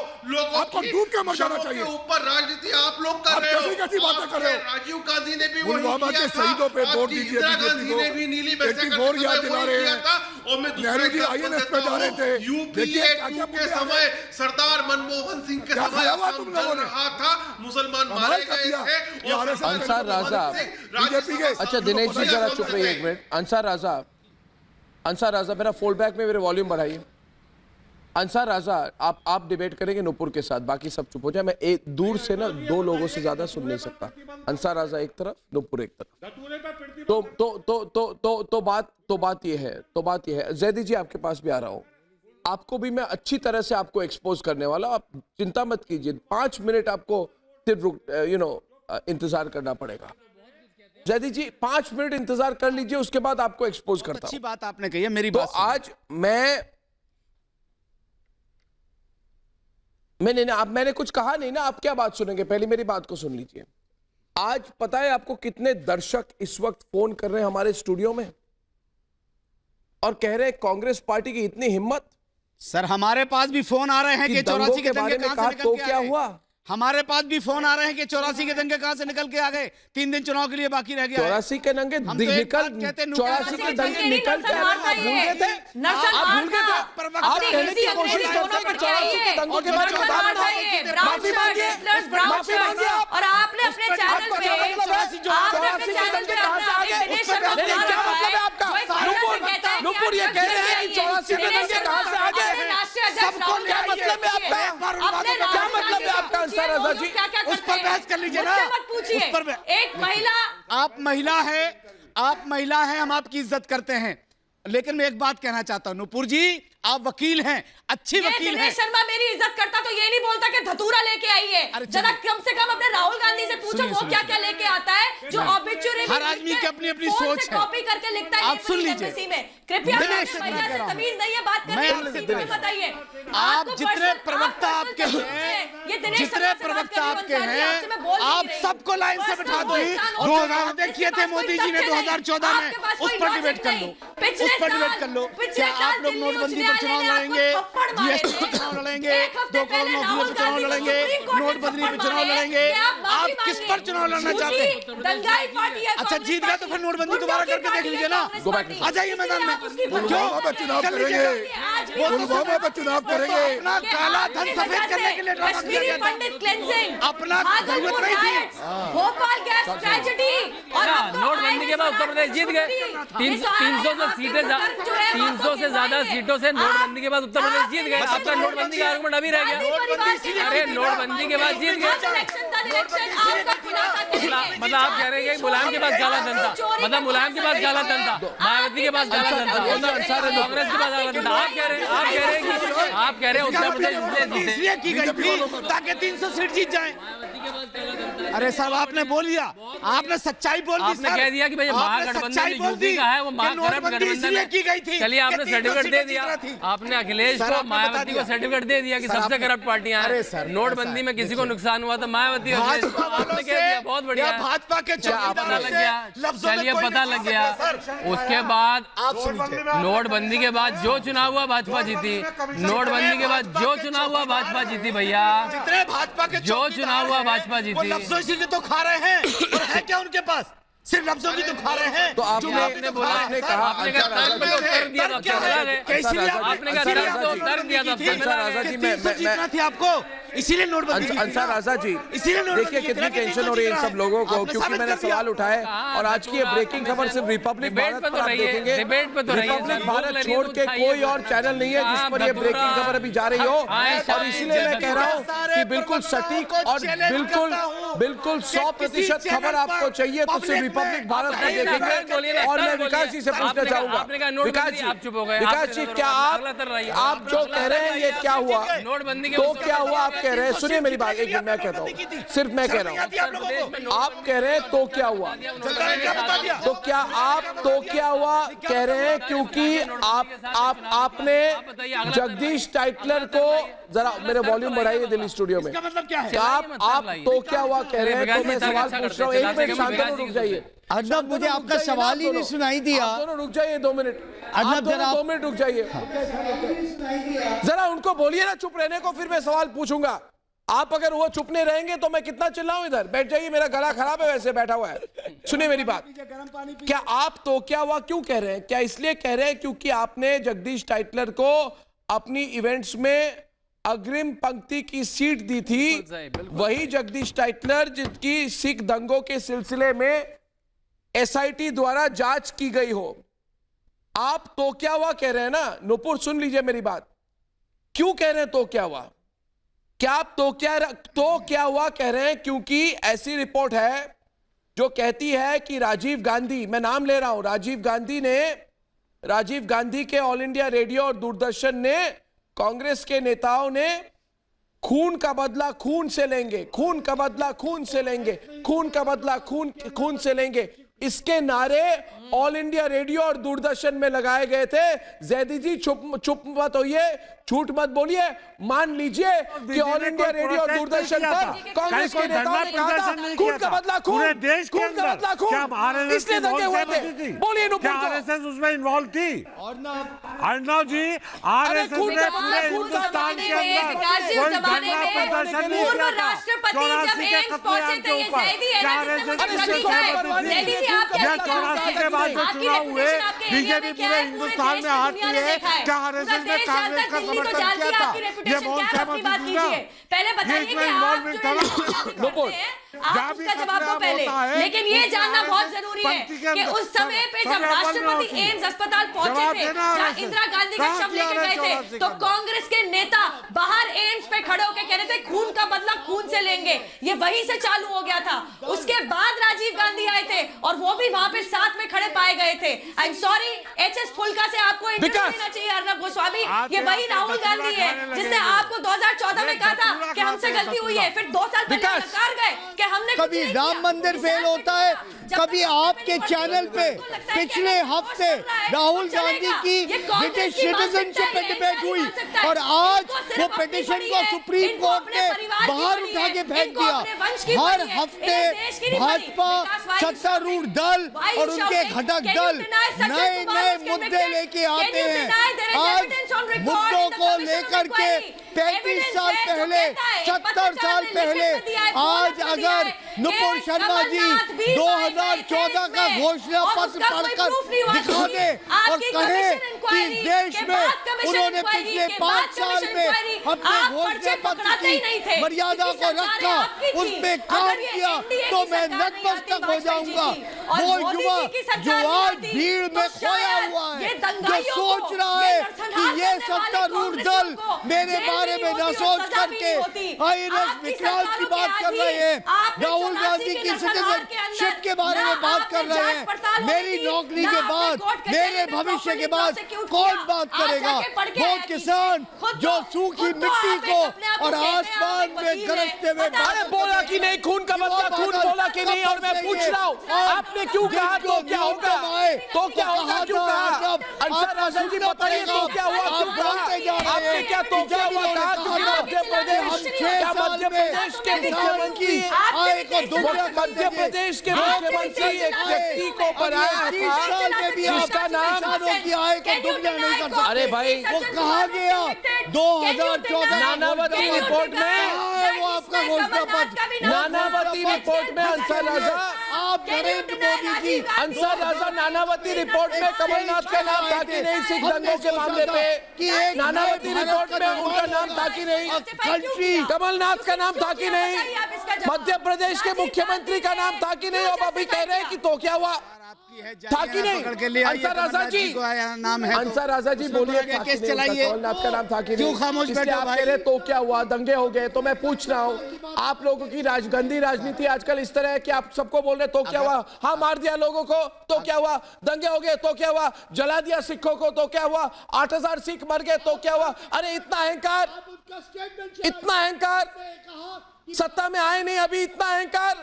आपको डूब के मर जाना चाहिए।
ऊपर राजनीति आप लोग कर रहे हो,
कैसी बातें कर रहे हो?
राजीव गांधी ने भी
पुलवामा के शहीदों पे वोट दीजिए
बीजेपी को।
84 याद दिला रहे हैं, नेहरू जी INS पे जा रहे थे।
यूपीए के समय सरदार मनमोहन सिंह के समय रहा था, मुसलमान मारे गए थे।
अंसार राजा,
बीजेपी के।
अच्छा दिनेश जी जरा चुप रहिए एक मिनट। अंसार राजा मेरा फोल्डबैक में मेरे वॉल्यूम बढ़ाइए। अंसार राजा, आप डिबेट करेंगे नूपुर के साथ, बाकी सब चुप हो जाए। मैं एक दूर से ना 2 लोगों से ज्यादा सुन नहीं सकता। अंसार राजा एक तरफ, नूपुर एक तरफ। तो बात ये है। जैदी जी आपके पास भी आ रहा हूं, आपको भी मैं अच्छी तरह से आपको एक्सपोज करने वाला, आप चिंता मत कीजिए। 5 मिनट आपको सिर्फ इंतजार करना पड़ेगा। जैदी जी 5 मिनट इंतजार कर लीजिए, उसके बाद आपको एक्सपोज करता हूं।
अच्छी बात आपने कही है, मेरी
बात। तो आज मैंने कुछ कहा नहीं ना, आप क्या बात सुनेंगे? पहले मेरी बात को सुन लीजिए। आज पता है आपको कितने दर्शक इस वक्त फोन कर रहे हैं हमारे स्टूडियो में और कह रहे हैं कांग्रेस पार्टी की इतनी हिम्मत।
सर हमारे पास भी फोन आ रहे हैं कि 84 के दंगे कहां से निकल के
क्या हुआ।
हमारे पास भी फोन आ रहे हैं कि 84 के दंगे कहां से निकल के आ गए। 3 दिन चुनाव के लिए बाकी रह गया।
84 के दंगे निकल 84 के दंगे निकल के आप भूल गए थे। आप कहने की कोशिश करते हैं कि 84 के दंगों के बारे में माफी मांगिए
और आपने अपने चैनल पे 84 के दंगे कहां से आ गए,
सबको क्या मतलब है आपका?
क्या मतलब है आपका अंसार रजा जी?
उस पर बहस कर लीजिए ना,
पूछिए।
उस पर
एक महिला,
आप महिला है, हम आपकी इज्जत करते हैं, लेकिन मैं एक बात कहना चाहता हूं नुपुर जी, आप वकील हैं, अच्छी वकील हैं।
दिनेश शर्मा मेरी इज्जत करता तो ये नहीं बोलता कि धतूरा लेके आई है। जरा कम से कम अपने राहुल गांधी से पूछो वो क्या क्या लेके आता है, जो ऑब्ituary
हर आदमी की अपनी अपनी सोच है,
कॉपी करके लिखता है।
आप सुन लीजिए,
कृपया
तमीज
नहीं है बात करने, बताइए
आप जितने प्रवक्ता आपके हैं, जितने प्रवक्ता आपके हैं, आप सबको लाइन से बिठा दो। 2000 देखिए थे मोदी जी ने 2014 में, उस पर डिबेट कर लो, उस पर डिबेट कर लो। क्या आप लोग नोटबंदी पर चुनाव लड़ेंगे, जीएसटी पर चुनाव लड़ेंगे, 2 करोड़ नौकरी पर चुनाव लड़ेंगे, नोटबंदी पर चुनाव लड़ेंगे? आप किस पर चुनाव लड़ना चाहते हैं? अच्छा जीत गया तो फिर नोटबंदी दोबारा करके देख लीजिए ना, आ जाइए मैदान में।
क्यों चुनाव करेंगे, पुलवामा पर चुनाव करेंगे?
अपना काला धन सफेद करने के लिए ड्रामा किया गया था, अपना जरूरत नहीं थी।
भोपाल गैस ट्रेजेडी और
नोटबंदी के बाद उत्तर प्रदेश जीत गए। 300 से ज्यादा सीटों से नोटबंदी के बाद उत्तर प्रदेश जीत गए। आपका नोटबंदी का आर्गुमेंट अभी रह गया। अरे नोटबंदी के बाद जीत गए, मतलब आप कह रहे हैं कि मुलायम के पास काला धन था, मतलब मुलायम के पास काला धन था, मायावती के पास काला धन था, कांग्रेस के पास काला धन था। आप कह रहे हैं उत्तर प्रदेश
इसलिए की गई थी ताकि 300 सीट जीत जाए। अरे साहब आपने बोल दिया, आपने सच्चाई बोल दी,
आपने कह दिया कि भाई महागठबंधन यूपी का है, वो महागठबंधन
की गई थी।
चलिए आपने सर्टिफिकेट दे दिया, आपने अखिलेश को, मायावती को सर्टिफिकेट दे दिया कि सबसे करप्ट पार्टियां हैं। नोटबंदी में किसी को नुकसान हुआ तो मायावती आपने कह दिया, बहुत बढ़िया,
भाजपा के
पता लग गया, चलिए पता लग गया। उसके बाद नोटबंदी के बाद जो चुनाव हुआ भाजपा जीती, नोटबंदी के बाद जो चुनाव हुआ भाजपा जीती भैया,
जितने भाजपा के
जो चुनाव हुआ भाजपा जीती।
लफ्जों से तो खा रहे हैं, और है क्या उनके पास? सिर्फ लफ्जों की तो खा रहे हैं।
तो आपने बोला, आपने कहा
उत्तर दिया था, आपने कहा तर्क दिया था,
जीतना थी आपको, इसीलिए नोटबंदी।
अंसार राजा जी, देखिए कितनी टेंशन हो रही है इन सब लोगों को, क्योंकि मैंने सवाल उठाए और आज की ये ब्रेकिंग खबर सिर्फ रिपब्लिक भारत पर आप देखेंगे। रिपब्लिक भारत छोड़ के कोई और चैनल नहीं है जिस पर ये ब्रेकिंग खबर अभी जा रही हो, और इसीलिए मैं कह रहा हूँ कि बिल्कुल सटीक और बिल्कुल 100% खबर आपको चाहिए तो सिर्फ रिपब्लिक भारत में देखेंगे। और मैं विकास जी से पूछना चाहूंगा, विकास जी क्या आप जो कह रहे हैं ये क्या हुआ, तो क्या हुआ आप कह रहे हैं? सुनिए मेरी बात, एक मिनट मैं कहता हूँ, सिर्फ मैं कह रहा हूँ, आप कह रहे हैं तो क्या हुआ, तो क्या आप तो क्या हुआ कह रहे हैं? क्योंकि आपने जगदीश टाइटलर को, जरा मेरे वॉल्यूम बढ़ाइए दिल्ली स्टूडियो में, आप तो क्या हुआ कह रहे हैं, तो मैं सवाल पूछ रहा हूँ। एक मिनट शांतनु रुक जाइए,
अर्नब मुझे आपका सवाल ही नहीं सुनाई दिया।
दोनों रुक जाइए 2 मिनट, आप दोनों 2 मिनट रुक जाइए, जरा उनको बोलिए ना चुप रहने को, फिर मैं सवाल पूछूंगा। आप अगर वो चुप नहीं रहेंगे तो मैं कितना चिल्लाऊं इधर, बैठ जाइए, मेरा गला खराब है वैसे बैठा हुआ है। सुनिए मेरी बात, क्या आप तो क्या हुआ क्यों कह रहे हैं? क्या इसलिए कह रहे हैं क्योंकि आपने जगदीश टाइटलर को अपनी इवेंट्स में अग्रिम पंक्ति की सीट दी थी, वही जगदीश टाइटलर जिसकी सिख दंगों के सिलसिले में एसआईटी द्वारा जांच की गई हो। आप तो क्या हुआ कह रहे हैं ना? नुपुर सुन लीजिए मेरी बात, क्यों कह रहे हैं तो क्या हुआ? क्या आप तो क्या हुआ कह रहे हैं क्योंकि ऐसी रिपोर्ट है जो कहती है कि राजीव गांधी, मैं नाम ले रहा हूं, राजीव गांधी के ऑल इंडिया रेडियो और दूरदर्शन ने, कांग्रेस के नेताओं ने खून का बदला खून से लेंगे, खून का बदला खून से लेंगे, खून का बदला खून से लेंगे, इसके नारे ऑल इंडिया रेडियो और दूरदर्शन में लगाए गए थे। जैदी जी चुप मत होइए, झूठ मत बोलिए, मान लीजिए कि ऑल इंडिया रेडियो और दूरदर्शन पर कांग्रेस के नेताओं ने कहा था खून का बदला खून, खून का बदला खून, इसलिए दंगे हुए थे। बोलिए नुपुर,
आरएसएस उसमें इन्वॉल्व थी? अर्नब जी, आरएसएस ने पूरे हिंदुस्तान के अंदर कोई धरना प्रदर्शन नहीं किया था 84 के कत्लेआम के ऊपर। क्या आरएसएस या 84 के बाद जो चुनाव हुए बीजेपी पूरे हिंदुस्तान में हारती है, क्या आरएसएस ने कांग्रेस का समर्थन किया था? ये बहुत सहमत
पहले बताइए कि आप
आप उसका जवाब दो पहले, लेकिन ये जानना बहुत जरूरी है कि उस समय पे जब राष्ट्रपति एम्स अस्पताल पहुंचे थे, जहां इंदिरा गांधी का शव लेके गए थे, तो कांग्रेस के नेता बाहर एम्स पे खड़े होकर कह रहे थे खून का बदला खून से लेंगे। ये वहीं से चालू हो गया था। उसके बाद राजीव गांधी आए थे और वो भी वहां पे साथ में खड़े पाए गए थे। आई एम सॉरी, एचएस फुल्का से आपको इंटरव्यू देना चाहिए अर्नब गोस्वामी। ये वही राहुल गांधी है जिसने आपको 2014 में कहा था कि हमसे गलती हुई है, फिर 2 साल पहले सरकार गए कि हमने
कभी राम मंदिर फेल होता है, कभी आपके चैनल पे पिछले हफ्ते राहुल गांधी की ब्रिटिश सिटीजनशिप पे डिबेट हुई और आज वो पिटीशन को सुप्रीम कोर्ट ने बाहर उठा के फेंक दिया। हर हफ्ते भाजपा सत्तारूढ़ दल और उनके घटक दल नए नए मुद्दे लेके आते हैं। आज मुद्दों को लेकर के 35 साल पहले, 70 साल पहले, आज अगर नुपुर शर्मा जी 2014 का घोषणा पत्र पढ़कर दिखा दे और कहे कि इस देश में उन्होंने पिछले 5 साल में अपने घोषणा पत्र की मर्यादा को रखा, उस पे काम किया, तो मैं नतमस्तक हो जाऊंगा। वो युवा जो आज भीड़ में खोया हुआ है, जो सोच रहा है कि ये सत्तारूढ़ दल मेरे बारे में न सोच करके आईएनएस विक्रांत की बात कर रहे हैं, राहुल गांधी की सिटीजनशिप के बारे में बात कर रहे हैं। मेरी नौकरी के बाद, मेरे भविष्य के बाद कौन बात करेगा? वो किसान जो सूखी मिट्टी को और आसमान में गरजते हुए
बोला कि नहीं खून का बदला खून, बोला कि नहीं? और मैं पूछ रहा हूँ आपने क्यों कहा तो क्या होगा? तो क्या होगा क्यों कहा? अंसर राजा जी बताइए तो क्या हुआ, क्यों कहा? आपने क्या तो क्या हुआ कहा? मध्य प्रदेश के मुख्यमंत्री मध्य प्रदेश के मुख्यमंत्री एक व्यक्ति को बनाया था जिसका नाम अरे भाई
वो कहा गया 2014
नानावती रिपोर्ट में,
वो आपका घोषणा पत्र
नानावती रिपोर्ट में अंसर राजा,
आप नरेंद्र मोदी जी
अंसर राजा नानावती रिपोर्ट में कमलनाथ का नाम था कि नहीं? सिख दंगों के मामले पे नानावती रिपोर्ट में उनका नाम था कि नहीं? कमलनाथ का नाम था कि नहीं? मध्य प्रदेश के मुख्यमंत्री का नाम था कि नहीं? अब अभी कह रहे हैं कि तो क्या हुआ, था कि नहीं? अंसर राजा जी
नाम है,
अंसर राजा जी बोलिए,
केस चलाइए।
कमलनाथ का नाम था कि
क्यों खामोश बैठे
आप कह रहे तो क्या हुआ, दंगे हो गए? तो मैं पूछ रहा हूँ आप लोगों की गंदी राजनीति आजकल इस तरह है कि आप सबको बोल रहे तो क्या हुआ? हाँ मार दिया लोगों को तो क्या हुआ? दंगे हो गए तो क्या हुआ? जला दिया सिखों को तो क्या हुआ? 8000 सिख मर गए तो क्या हुआ? अरे इतना अहंकार, इतना अहंकार, सत्ता में आए नहीं अभी, इतना अहंकार।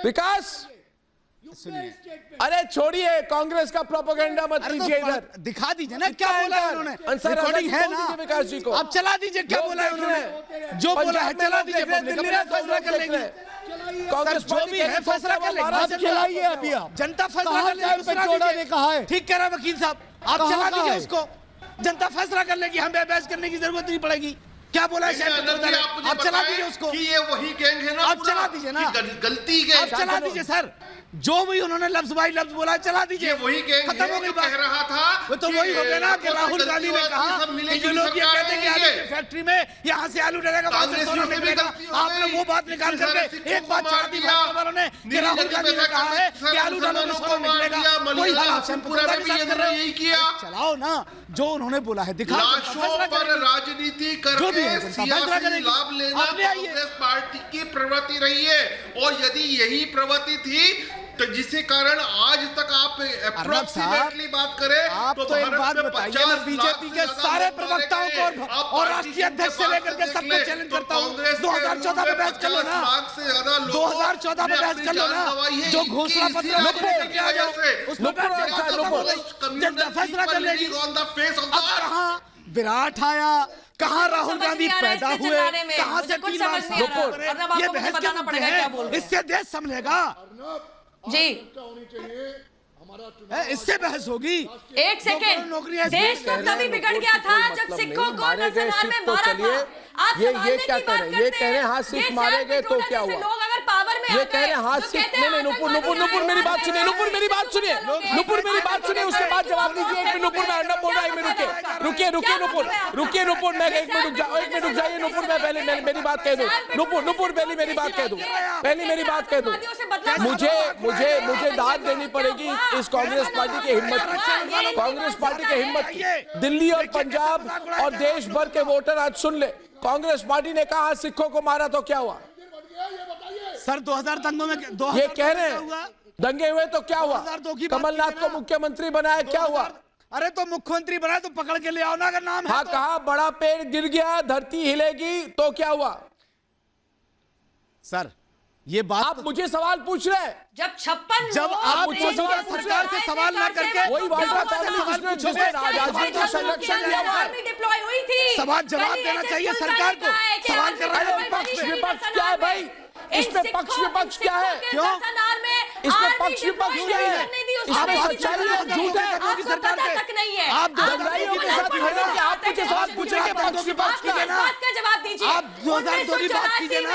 विकास अरे छोड़िए, कांग्रेस का प्रोपेगेंडा मत कीजिए, इधर
दिखा दीजिए ना क्या बोला है उन्होंने।
रिकॉर्डिंग है ना
विकास जी को, आप चला दीजिए क्या बोला है उन्होंने, जो बोला है चला दीजिए, दिल्ली में फैसला कर लेंगे। कांग्रेस जो भी है फैसला कर लेंगे, आप चलाइए। अभी आप जनता फैसला कर लेगी, कहा है ठीक कह रहा वकील साहब, आप चला दीजिए उसको, जनता फैसला कर लेगी, हमें बहस करने की जरूरत नहीं पड़ेगी। क्या बोला है आप चला दीजिए उसको,
कि ये वही गैंग है ना,
आप चला दीजिए ना,
गलती
आप चला दीजिए सर, जो भी उन्होंने लफ्ज बाई लफ्ज बोला चला दीजिए।
वही गैंग
खत्म हो गई बात,
कह रहा था
वो तो वही हो गया ना कि राहुल गांधी ने कहा कि जो लोग ये कहते हैं कि आलू की फैक्ट्री में यहाँ से आलू डलेगा वहाँ से सोना निकलेगा, आपने वो बात निकाल करके एक बात चढ़ा दी भाजपा वालों ने कि राहुल गांधी ने कहा है कि आलू डालोगे सोना निकलेगा, वही
यही किया।
चलाओ ना जो उन्होंने बोला है, दिखा
लाशों पर राजनीति करके सियासी लाभ लेना कांग्रेस पार्टी की प्रवृत्ति रही है, और यदि यही प्रवृत्ति थी तो जिसके कारण आज तक आप अप्रोक्सीमेटली बात करें
तो एक बात बताइए, मैं बीजेपी के सारे प्रवक्ताओं को और राष्ट्रीय अध्यक्ष से लेकर के सबको चैलेंज करता हूँ, 2014 में बहस कर लो ना, 2014 में बहस कर लो ना, जो घोषणा पत्र फैसला कर लेगी। अब कहाँ विराट आया, कहाँ राहुल गांधी पैदा हुए, कहाँ से 3 लाख, ये बहस क्या मुद्दे हैं? इससे देश समझेगा
जी,
इससे बहस होगी।
एक सेकेंड, देश तो तभी बिगड़ गया था जब सिखों को नरसंहार में मारा था। आप
ये क्या कर रहे हैं? ये कह रहे हैं हाँ सिख मारे गए तो क्या हुआ?
लोग अगर पावर में
ये कह रहे हैं हाँ सिख, नहीं नुपुर मेरी बात सुनिए, नुपुर मेरी बात सुनिए, नुपुर मेरी बात सुनिए, उसके बाद जवाब दीजिए। एक मिनट नुपुर, मैं अर्नब बोल रहा है, रुकिए नुपुर, मैं एक मिनट रुक जाइए नुपुर, मैं पहले मेरी बात कह दूं। नुपुर पहले मेरी बात कह दूं। मुझे दाद देनी पड़ेगी इस कांग्रेस पार्टी की हिम्मत की। दिल्ली और पंजाब और देश भर के वोटर आज सुन ले, कांग्रेस पार्टी ने कहा सिखों को मारा तो क्या हुआ?
सर 2000 दंगों में
ये कह रहे हैं दंगे हुए तो क्या हुआ? कमलनाथ को मुख्यमंत्री बनाया, क्या हुआ?
अरे तो मुख्यमंत्री बनाया तो पकड़ के ले आओ ना, अगर नाम है।
हाँ, कहा बड़ा पेड़ गिर गया, धरती हिलेगी तो क्या हुआ?
सर ये बात
आप मुझे सवाल पूछ रहे हैं।
जब आप मुझसे सरकार से सवाल ना करके
वही जिसने राजनीतिक संरक्षण दिया हुआ है,
सवाल जवाब देना चाहिए सरकार को। सवाल कर रहा है
विपक्ष क्या है भाई? इसमें पक्ष विपक्ष क्या है?
क्यों
इसमें पक्ष विपक्ष क्या है? इसमें सच्चाई और झूठ है।
मोदी सरकार से
आप दंगाइयों के साथ खड़े हो कि आप मुझे सवाल पूछ रहे हैं पक्ष विपक्ष क्या है?
आप 2002 की बात कीजिए ना,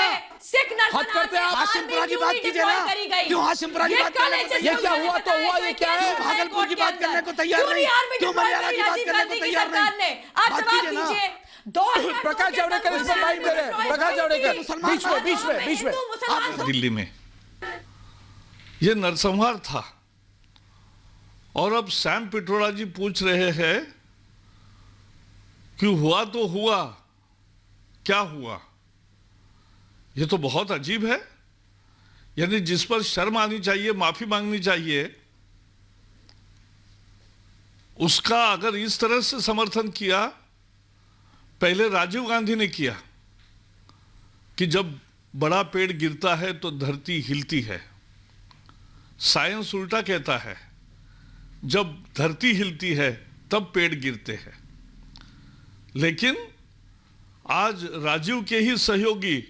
हद करते हैं आप।
हाशिमपुरा की बात कीजिए ना, क्यों हाशिमपुरा की बात करने को
ये क्या हुआ तो हुआ, ये क्या है?
भागलपुर की बात करने को तैयार नहीं, क्यों मलियाला की बात करने को तैयार नहीं? बात कीजिए ना।
प्रकाश जावड़ेकर इस पर लाइन दे रहे हैं। प्रकाश जावड़ेकर बीच में
दिल्ली में ये नरसंहार था और अब सैम पिट्रोडा जी पूछ रहे हैं कि हुआ तो हुआ, क्या हुआ? ये तो बहुत अजीब है। यानी जिस पर शर्म आनी चाहिए, माफी मांगनी चाहिए, उसका अगर इस तरह से समर्थन किया, पहले राजीव गांधी ने किया कि जब बड़ा पेड़ गिरता है तो धरती हिलती है। साइंस उल्टा कहता है, जब धरती हिलती है तब पेड़ गिरते हैं। लेकिन आज राजीव के ही सहयोगी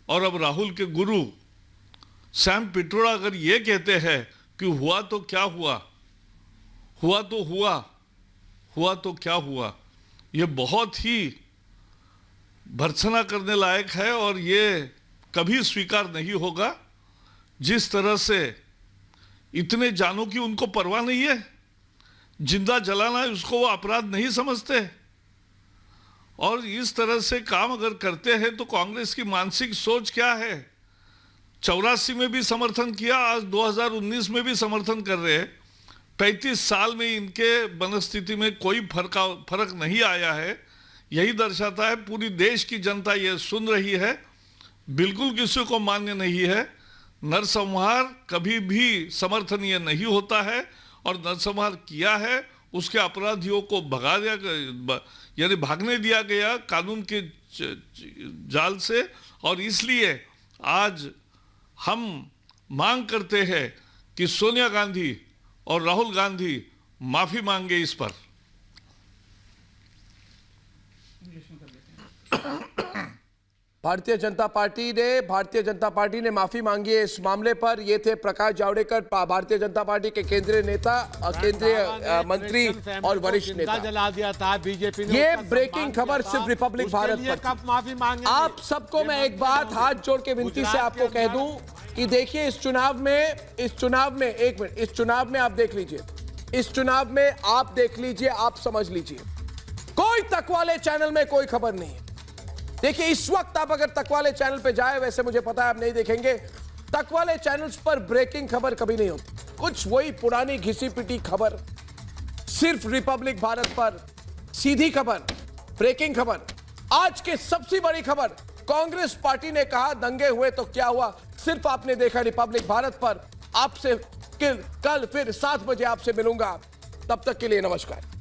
और अब राहुल के गुरु सैम पिट्रोडा अगर ये कहते हैं कि हुआ तो क्या हुआ, हुआ तो हुआ, हुआ तो क्या हुआ, ये बहुत ही भर्त्सना करने लायक है और ये कभी स्वीकार नहीं होगा। जिस तरह से इतने जानों की उनको परवाह नहीं है, जिंदा जलाना उसको वो अपराध नहीं समझते, और इस तरह से काम अगर करते हैं तो कांग्रेस की मानसिक सोच क्या है? 84 में भी समर्थन किया, आज 2019 में भी समर्थन कर रहे हैं। 35 साल में इनके मनस्थिति में कोई फर्क नहीं आया है। यही दर्शाता है पूरी देश की जनता ये सुन रही है, बिल्कुल किसी को मान्य नहीं है। नरसंहार कभी भी समर्थनीय नहीं होता है और नरसंहार किया है उसके अपराधियों को भगा दिया, यानी भागने दिया गया कानून के जाल से। और इसलिए आज हम मांग करते हैं कि सोनिया गांधी और राहुल गांधी माफी मांगे इस पर।
भारतीय जनता पार्टी ने माफी मांगी है इस मामले पर। ये थे प्रकाश जावड़ेकर, भारतीय जनता पार्टी के केंद्रीय नेता, केंद्रीय मंत्री और वरिष्ठ नेता।
जला दिया था बीजेपी ने।
ये ब्रेकिंग खबर सिर्फ रिपब्लिक भारत पर।
कब माफी मांगे?
आप सबको मैं एक बात हाथ जोड़ के विनती से आपको कह दूं कि देखिए इस चुनाव में एक मिनट, इस चुनाव में आप देख लीजिए, इस चुनाव में आप देख लीजिए, आप समझ लीजिए, कोई तकवाले चैनल में कोई खबर नहीं है। देखिए इस वक्त आप अगर तकवाले चैनल पे जाए, वैसे मुझे पता है आप नहीं देखेंगे, तकवाले चैनल्स पर ब्रेकिंग खबर कभी नहीं होती। कुछ वही पुरानी घिसी पिटी खबर, सिर्फ रिपब्लिक भारत पर सीधी खबर, ब्रेकिंग खबर। आज की सबसे बड़ी खबर, कांग्रेस पार्टी ने कहा दंगे हुए तो क्या हुआ, सिर्फ आपने देखा रिपब्लिक भारत पर। आपसे कल फिर 7 बजे आपसे मिलूंगा, तब तक के लिए नमस्कार।